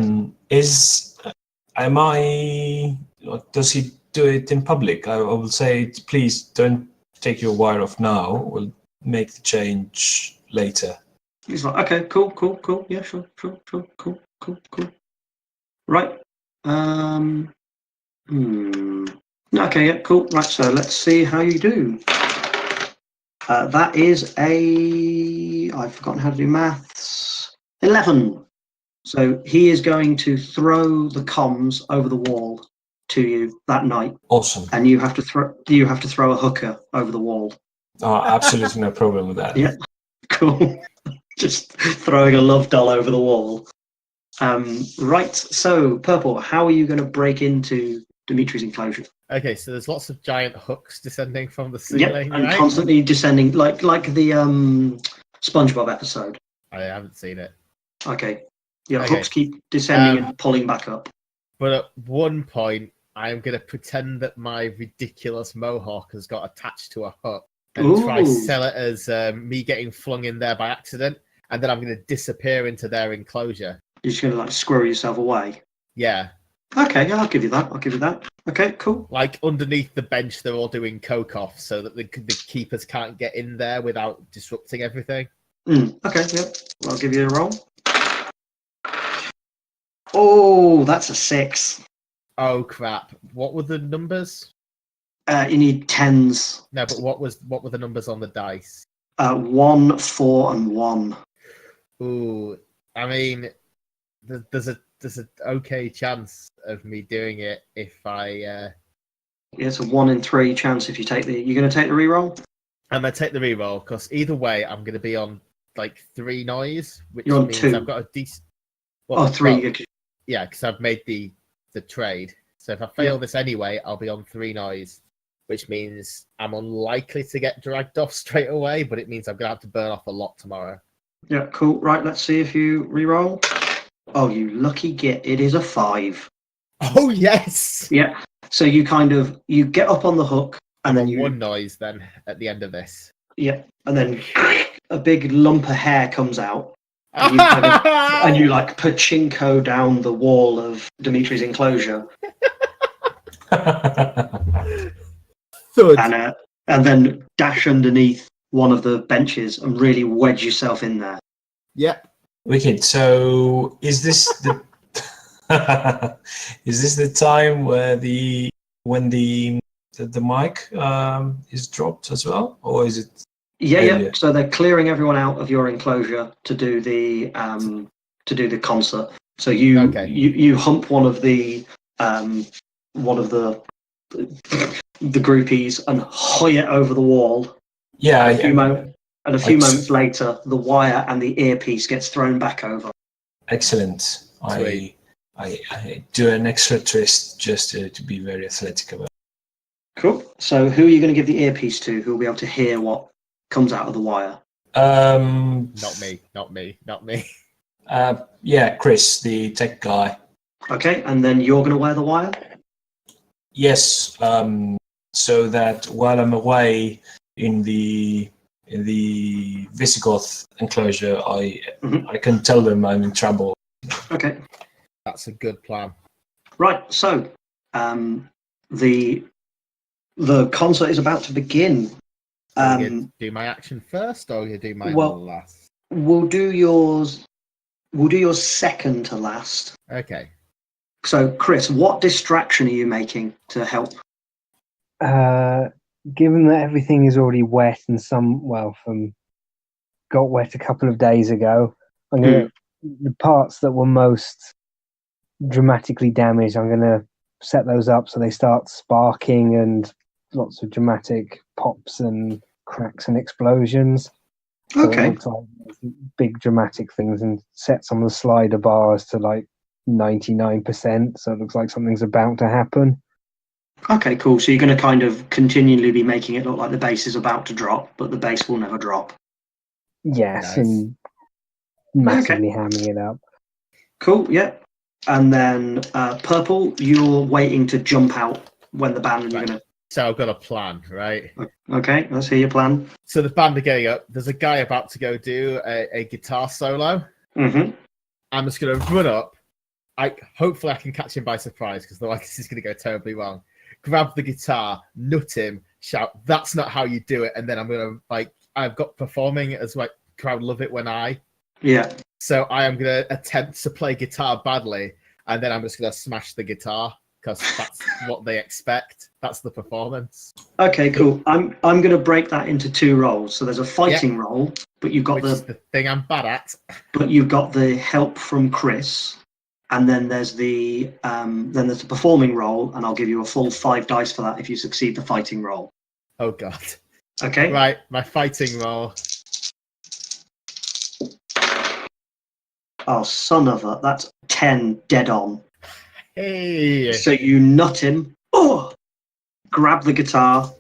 Does he do it in public? I will say, please don't take your wire off now. We'll make the change later. He's like, okay, cool. Yeah, sure, cool. Right. Okay, yeah, cool. Right, so let's see how you do. That is I've forgotten how to do maths. 11. So he is going to throw the comms over the wall to you that night. Awesome. And you have to throw a hooker over the wall. Oh, absolutely no problem with that. Yeah, cool. Just throwing a love doll over the wall. Right, so Purple, how are you going to break into Dimitri's enclosure? Okay, so there's lots of giant hooks descending from the ceiling, and right? constantly descending, like the SpongeBob episode. I haven't seen it. Okay. Yeah, hooks keep descending and pulling back up. But at one point, I'm going to pretend that my ridiculous mohawk has got attached to a hook and try to sell it as me getting flung in there by accident, and then I'm going to disappear into their enclosure. You're just going to like squirrel yourself away. Yeah. Okay, yeah, I'll give you that. Okay, cool. Like underneath the bench, they're all doing coke off so that the keepers can't get in there without disrupting everything. Okay, yeah. I'll give you a roll. Oh, that's a 6. Oh crap! What were the numbers? You need 10s. No, but what were the numbers on the dice? 1, 4, and 1. Ooh, I mean, there's a okay chance of me doing it if I. Yeah, it's a 1 in 3 chance if you take the. You're going to take the reroll? I'm gonna take the reroll because either way, I'm gonna be on like 3 noise, which You're on means 2. I've got a decent. Well, 3. Well, yeah, because I've made the trade. So if I fail this anyway, I'll be on 3 noise, which means I'm unlikely to get dragged off straight away. But it means I'm gonna have to burn off a lot tomorrow. Yeah, cool. Right, let's see if you reroll. Oh, you lucky git! It is a 5. Oh yes. Yeah. So you get up on the hook, and then you 1 noise then at the end of this. Yeah, and then a big lump of hair comes out, and you like pachinko down the wall of Dimitri's enclosure, Thud. and then dash underneath one of the benches and really wedge yourself in there. Yep. Wicked. So is this the is this the time where when the mic is dropped as well, or is it? Yeah. So they're clearing everyone out of your enclosure to do the concert. So you hump one of the groupies and hoy it over the wall. Yeah. And a few moments later, the wire and the earpiece gets thrown back over. Excellent. I do an extra twist just to be very athletic about it. Cool. So who are you going to give the earpiece to? Who will be able to hear what comes out of the wire? Not me. Yeah, Chris, the tech guy. Okay, and then you're going to wear the wire? Yes. So that while I'm away in the Visigoth enclosure, I can tell them I'm in trouble. Okay. That's a good plan. Right. So, the concert is about to begin. You do my action first, or you do mine last? We'll do yours second to last. Okay. So, Chris, what distraction are you making to help? Given that everything is already wet and got wet a couple of days ago, I'm gonna the parts that were most dramatically damaged, I'm gonna set those up so they start sparking and lots of dramatic pops and cracks and explosions. So Okay. it looks like big dramatic things, and set some of the slider bars to like 99%, so it looks like something's about to happen. Okay, cool. So you're going to kind of continually be making it look like the bass is about to drop, but the bass will never drop. Yes, Nice. and massively hamming it up. Cool, yeah. And then Purple, you're waiting to jump out when the band, and you're going to... So I've got a plan, right? Okay, let's hear your plan. So the band are getting up. There's a guy about to go do a guitar solo. Mm-hmm. I'm just going to run up. Hopefully I can catch him by surprise, because otherwise this is going to go terribly wrong. Grab the guitar, nut him, shout, "That's not how you do it!" And then I'm going to I've got performing as crowd love it when Yeah. So I am going to attempt to play guitar badly, and then I'm just going to smash the guitar, because that's what they expect. That's the performance. Okay, cool. I'm going to break that into 2 roles. So there's a fighting role, but you've got is the thing I'm bad at. But you've got the help from Chris, and then there's the performing role, and I'll give you a full 5 dice for that if you succeed the fighting role. Oh god. Okay. Right, my fighting role. Oh, son of a! That's 10 dead on. Hey. So you nut him. Oh, grab the guitar,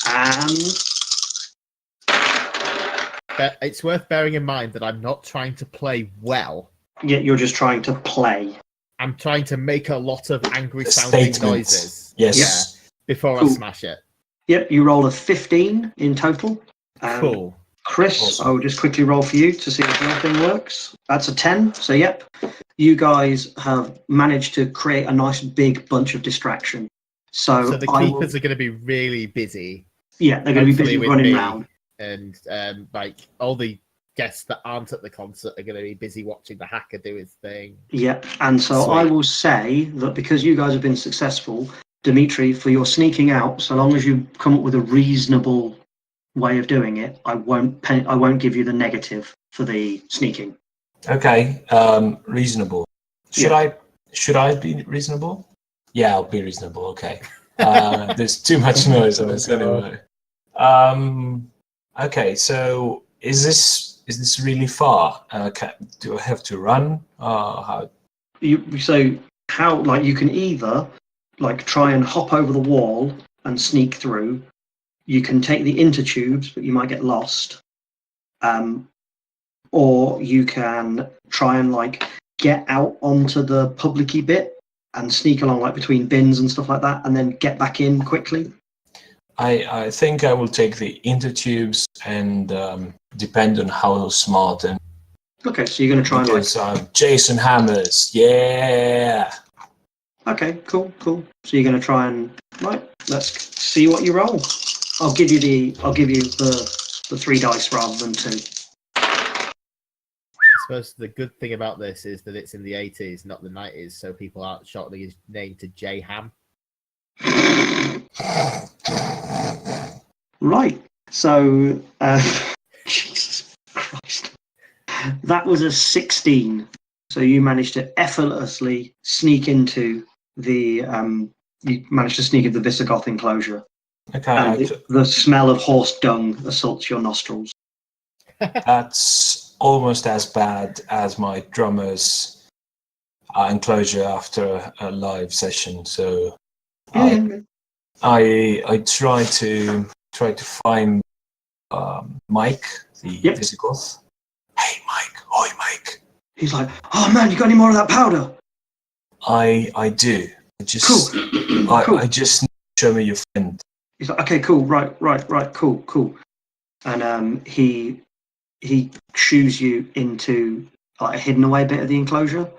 and It's worth bearing in mind that I'm not trying to play well. yeah, you're just trying to play. I'm trying to make a lot of angry sounding noises. Yes. Yeah, before Cool. I smash it. Yep, you roll a 15 in total. Cool. Chris, Awesome. I'll just quickly roll for you to see if your thing works. That's a 10, so yep. you guys have managed to create a nice big bunch of distraction. So the keepers are going to be really busy. Yeah, they're going to be hopefully busy with running me, around. And like all the guests that aren't at the concert are going to be busy watching the hacker do his thing. Yeah, and so Sweet. I will say that because you guys have been successful, Dimitri, for your sneaking out, so long as you come up with a reasonable way of doing it, I won't give you the negative for the sneaking. Okay, reasonable. Should I be reasonable? Yeah, I'll be reasonable. Okay. There's too much noise on this anyway. Okay, so is this really far? Do I have to run? How? You can either like try and hop over the wall and sneak through. You can take the intertubes, but you might get lost. Or you can try and like get out onto the publicy bit and sneak along like between bins and stuff like that, and then get back in quickly. I think I will take the intertubes and depend on how smart and. Okay, so you're going to try and because I'm Jason Hammers, yeah. Okay, cool. So you're going to try and let's see what you roll. I'll give you the 3 dice rather than 2. I suppose the good thing about this is that it's in the 80s, not the 90s, so people aren't shortening his name to J Ham. Right. So, Jesus Christ, that was a 16. So you managed to effortlessly sneak into the Visigoth enclosure. Okay. And the smell of horse dung assaults your nostrils. That's almost as bad as my drummer's enclosure after a live session. So I try to find Mike, the Visigoth. Hey, Mike! Oi, Mike! He's like, oh man, you got any more of that powder? I do. I just need to show me your friend. He's like, okay, cool, right, cool. And he shoos you into like a hidden away bit of the enclosure,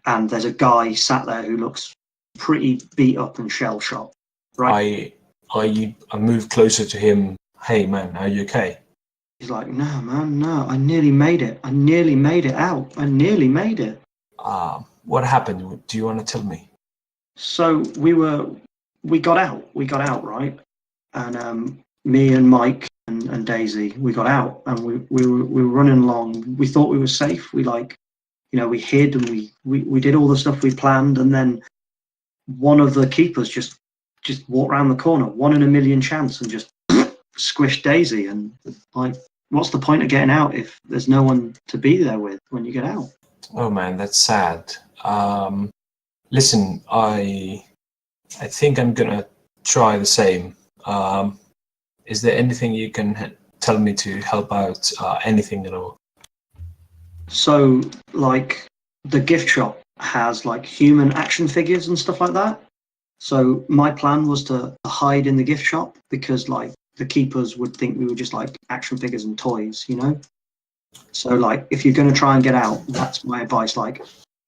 and there's a guy sat there who looks pretty beat up and shell shocked. Right. I move closer to him. Hey man, are you okay? He's like, no man, no. I nearly made it. I nearly made it out. I nearly made it. What happened? Do you want to tell me? So we got out. We got out, right? And me and Mike and Daisy, we got out, and we were running along. We thought we were safe. We we hid and we did all the stuff we planned, and then one of the keepers just walked around the corner, 1 in a million chance, and just squished Daisy. And like, what's the point of getting out if there's no one to be there with when you get out? Oh man, that's sad. Listen, I think I'm gonna try the same. Is there anything you can tell me to help out? Anything at all? So, like, the gift shop has like human action figures and stuff like that. So my plan was to hide in the gift shop because like the keepers would think we were just like action figures and toys, So like, if you're going to try and get out, that's my advice. Like,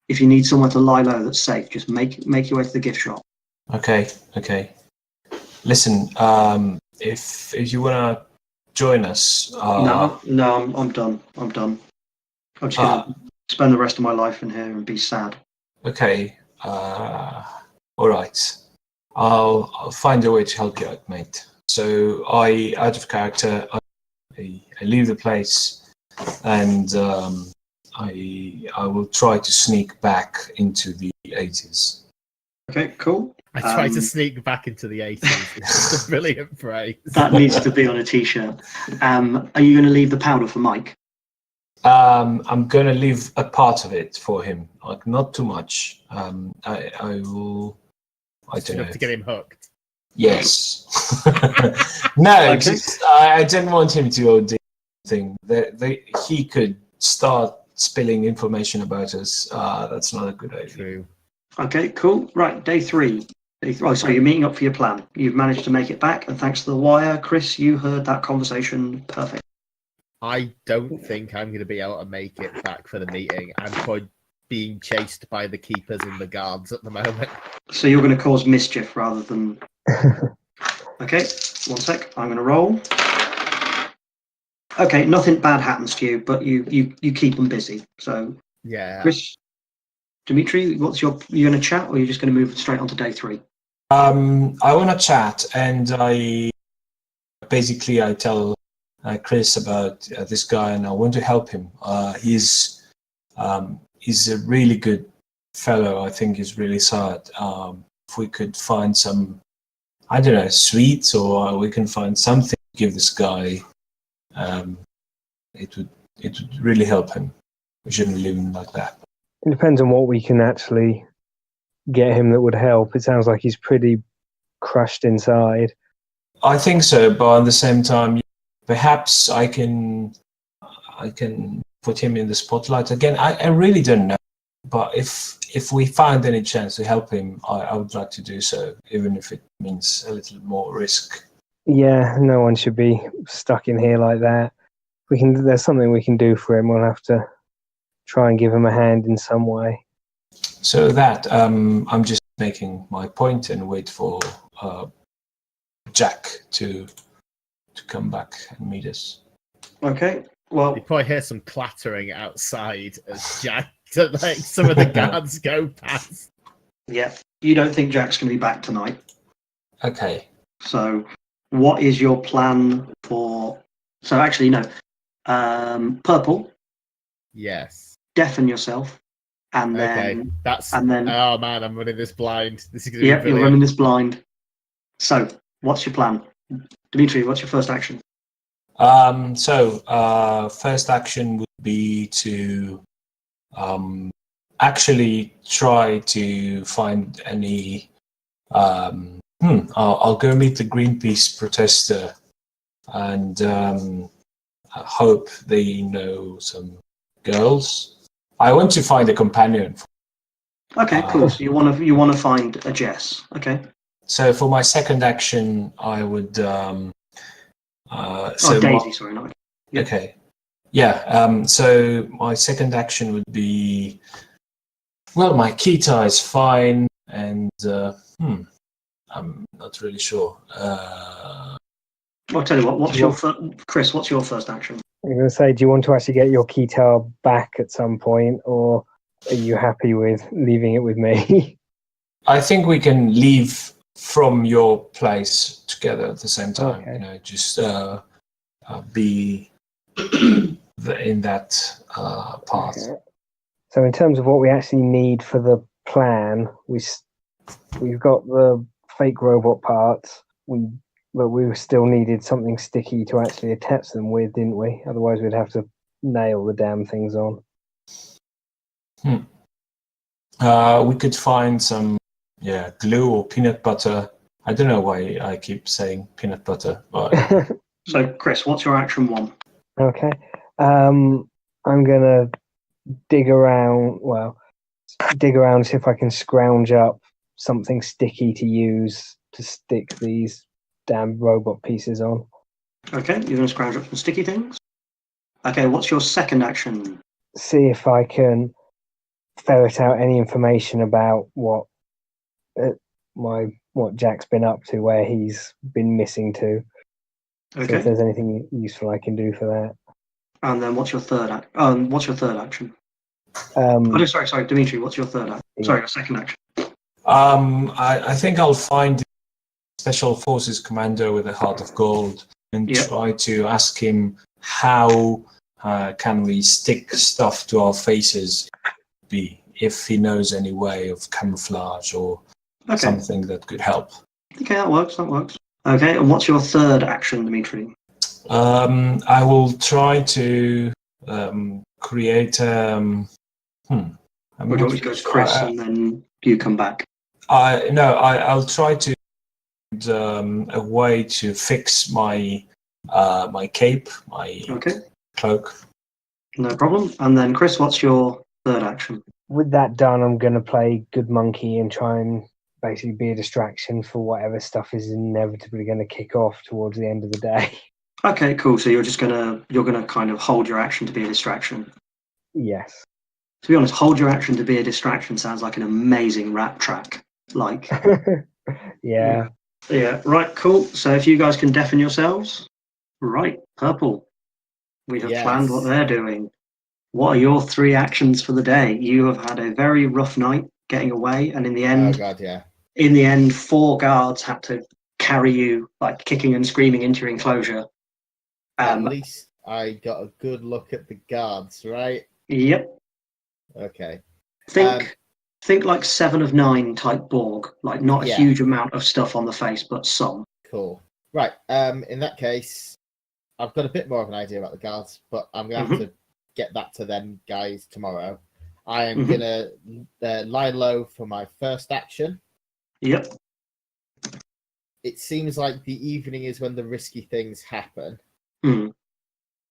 if you need somewhere to lie low that's safe, just make your way to the gift shop. Okay. Listen, if you want to join us. No, I'm done. I'm just going to spend the rest of my life in here and be sad. Okay. All right. I'll find a way to help you out, mate. So out of character, I leave the place, and I will try to sneak back into the 80s. Okay, cool. I try to sneak back into the 80s. It's just a brilliant phrase. That needs to be on a t-shirt. Are you going to leave the powder for Mike? I'm going to leave a part of it for him, like not too much. I will. I don't know. To get him hooked. Yes. No, okay. I didn't want him to OD thing. He could start spilling information about us. That's not a good idea. True. Okay, cool. Right, day 3. Oh, sorry, you're meeting up for your plan. You've managed to make it back, and thanks to the wire, Chris, you heard that conversation perfect. I don't think I'm going to be able to make it back for the meeting. I'm being chased by the keepers and the guards at the moment. So you're going to cause mischief rather than. Okay, 1 sec. I'm going to roll. Okay, nothing bad happens to you, but you keep them busy. So, Yeah. Chris, Dimitri, you going to chat, or are you just going to move straight on to day 3? I want to chat, and I tell Chris about this guy, and I want to help him. He's a really good fellow. I think he's really sad. If we could find some, I don't know, sweets, or we can find something to give this guy, it would really help him. We shouldn't leave him like that. It depends on what we can actually get him that would help. It sounds like he's pretty crushed inside. I think so, but at the same time, perhaps I can put him in the spotlight again. I really don't know, but if we find any chance to help him, I would like to do so, even if it means a little more risk. Yeah, no one should be stuck in here like that. There's something we can do for him. We'll have to try and give him a hand in some way. So that I'm just making my point and wait for Jack to come back and meet us. Okay. Well, You probably hear some clattering outside as Jack, like some of the guards go past. yeah. You don't think Jack's going to be back tonight. Okay. So, what is your plan for? So, actually, no. Purple. Yes. Deafen yourself, and then Okay. That's. and then Oh man, I'm running this blind. This is going to yep, be you're brilliant. running this blind. So, what's your plan, Dimitri? What's your first action? First action would be to actually try to find any. I'll go meet the Greenpeace protester, and I hope they know some girls. I want to find a companion. Okay, cool. So you want to find a Jess. Okay. So for my second action, I would. Daisy. Sorry, not. Yeah. Okay. Yeah. So my second action would be. Well, my Kita is fine, and I'm not really sure. I'll tell you what. Chris? What's your first action? I'm going to say, do you want to actually get your keytar back at some point, or are you happy with leaving it with me? I think we can leave from your place together at the same time. Okay. You know, just be in that part. Okay. So in terms of what we actually need for the plan, we've got the fake robot parts. But we still needed something sticky to actually attach them with, didn't we? Otherwise, we'd have to nail the damn things on. We could find some, glue or peanut butter. I don't know why I keep saying peanut butter, but So, Chris, what's your action 1? Okay. I'm gonna dig around. Well, see if I can scrounge up something sticky to use to stick these damn robot pieces on. Okay, you're going to scrounge up some sticky things. Okay, what's your second action? See if I can ferret out any information about what Jack's been up to, where he's been missing to. Okay. So if there's anything useful I can do for that. And then what's your third action? Sorry, Dimitri. What's your third action? Yeah. Sorry, your second action. I think I'll find the Special Forces Commander with a heart of gold and try to ask him how can we stick stuff to our faces, if he knows any way of camouflage or something that could help. Okay, that works. Okay, and what's your third action, Dimitri? I will try to create. Or do you want me to go to Chris and then you come back? I'll try to a way to fix my my cape, my cloak. No problem. And then Chris, what's your third action? With that done, I'm going to play good monkey and try and basically be a distraction for whatever stuff is inevitably going to kick off towards the end of the day. Okay, cool. So you're gonna kind of hold your action to be a distraction. Yes. To be honest, hold your action to be a distraction sounds like an amazing rap track. Like, Yeah. yeah, right, cool. So if you guys can deafen yourselves, right, Purple. We have planned what Yes. they're doing. What are your 3 actions for the day? You have had a very rough night getting away, and in the Oh end, god, yeah. 4 guards had to carry you, like kicking and screaming, into your enclosure. At least I got a good look at the guards, right? Yep. Okay. Think like 7 of 9 type Borg, like not a Yeah. huge amount of stuff on the face, but some. Cool. Right. In that case, I've got a bit more of an idea about the guards, but I'm gonna have to get that to them guys tomorrow. I am gonna lie low for my first action. Yep. It seems like the evening is when the risky things happen. Mm.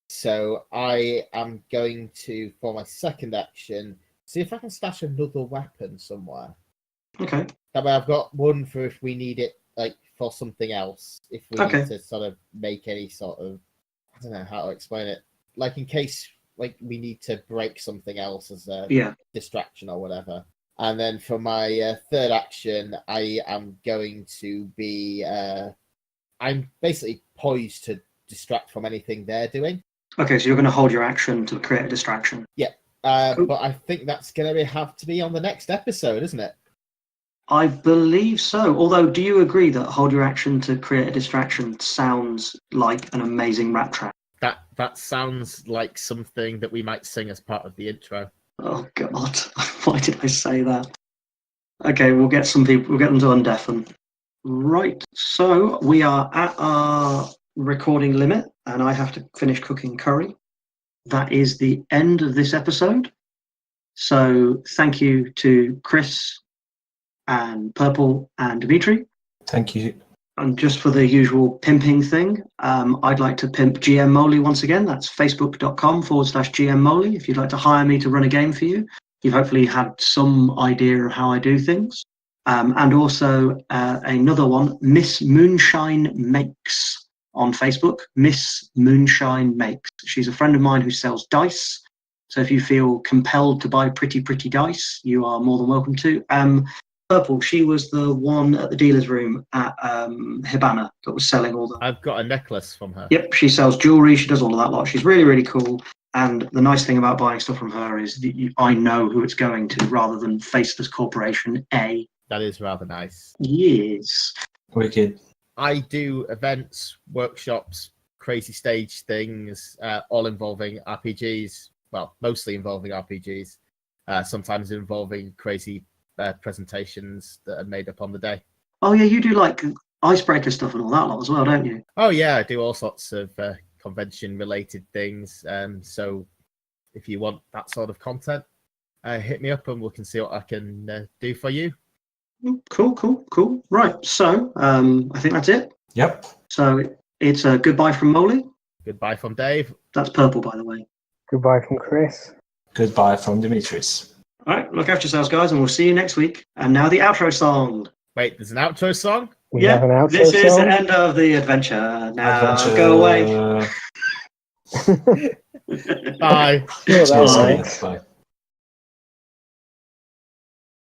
So I am going to, for my second action, see if I can stash another weapon somewhere. Okay. That way I've got one for if we need it, like for something else. If we need to sort of make any sort of, I don't know how to explain it. Like in case like we need to break something else as a distraction or whatever. And then for my third action, I am going to be, I'm basically poised to distract from anything they're doing. Okay, so you're going to hold your action to create a distraction. Yeah, Cool. but I think that's going to have to be on the next episode, isn't it? I believe so. Although, do you agree that hold your action to create a distraction sounds like an amazing rap track? That sounds like something that we might sing as part of the intro. Oh God, why did I say that? Okay, we'll get some people. We'll get them to undeafen. Right. So we are at our recording limit, and I have to finish cooking curry. That is the end of this episode. So thank you to Chris and Purple and Dimitri. Thank you. And just for the usual pimping thing, I'd like to pimp GM Moley once again. That's facebook.com/GM Moley. If you'd like to hire me to run a game for you, you've hopefully had some idea of how I do things. And also another one, Miss Moonshine Makes on Facebook. Miss Moonshine Makes. She's a friend of mine who sells dice. So if you feel compelled to buy pretty dice, you are more than welcome to. Purple, she was the one at the dealer's room at Hibana that was selling all the... I've got a necklace from her. Yep, she sells jewelry. She does all of that lot. She's really cool. And the nice thing about buying stuff from her is that I know who it's going to rather than Faceless Corporation A. That is rather nice. Yes. Wicked. I do events, workshops, crazy stage things, all involving RPGs. Well, mostly involving RPGs. Sometimes involving crazy presentations that are made up on the day. Oh yeah, you do like icebreaker stuff and all that lot as well, don't you? Oh yeah, I do all sorts of convention related things. So if you want that sort of content, hit me up and we can see what I can do for you. Cool. Right, so I think that's it. Yep. So it's a goodbye from Moley. Goodbye from Dave. That's Purple, by the way. Goodbye from Chris. Goodbye from Dimitris. All right, look after yourselves, guys, and we'll see you next week. And now the outro song. Wait, there's an outro song? We have an outro this is song? the end of the adventure. Now go away. Bye. Sure, Cheers, thanks. Bye.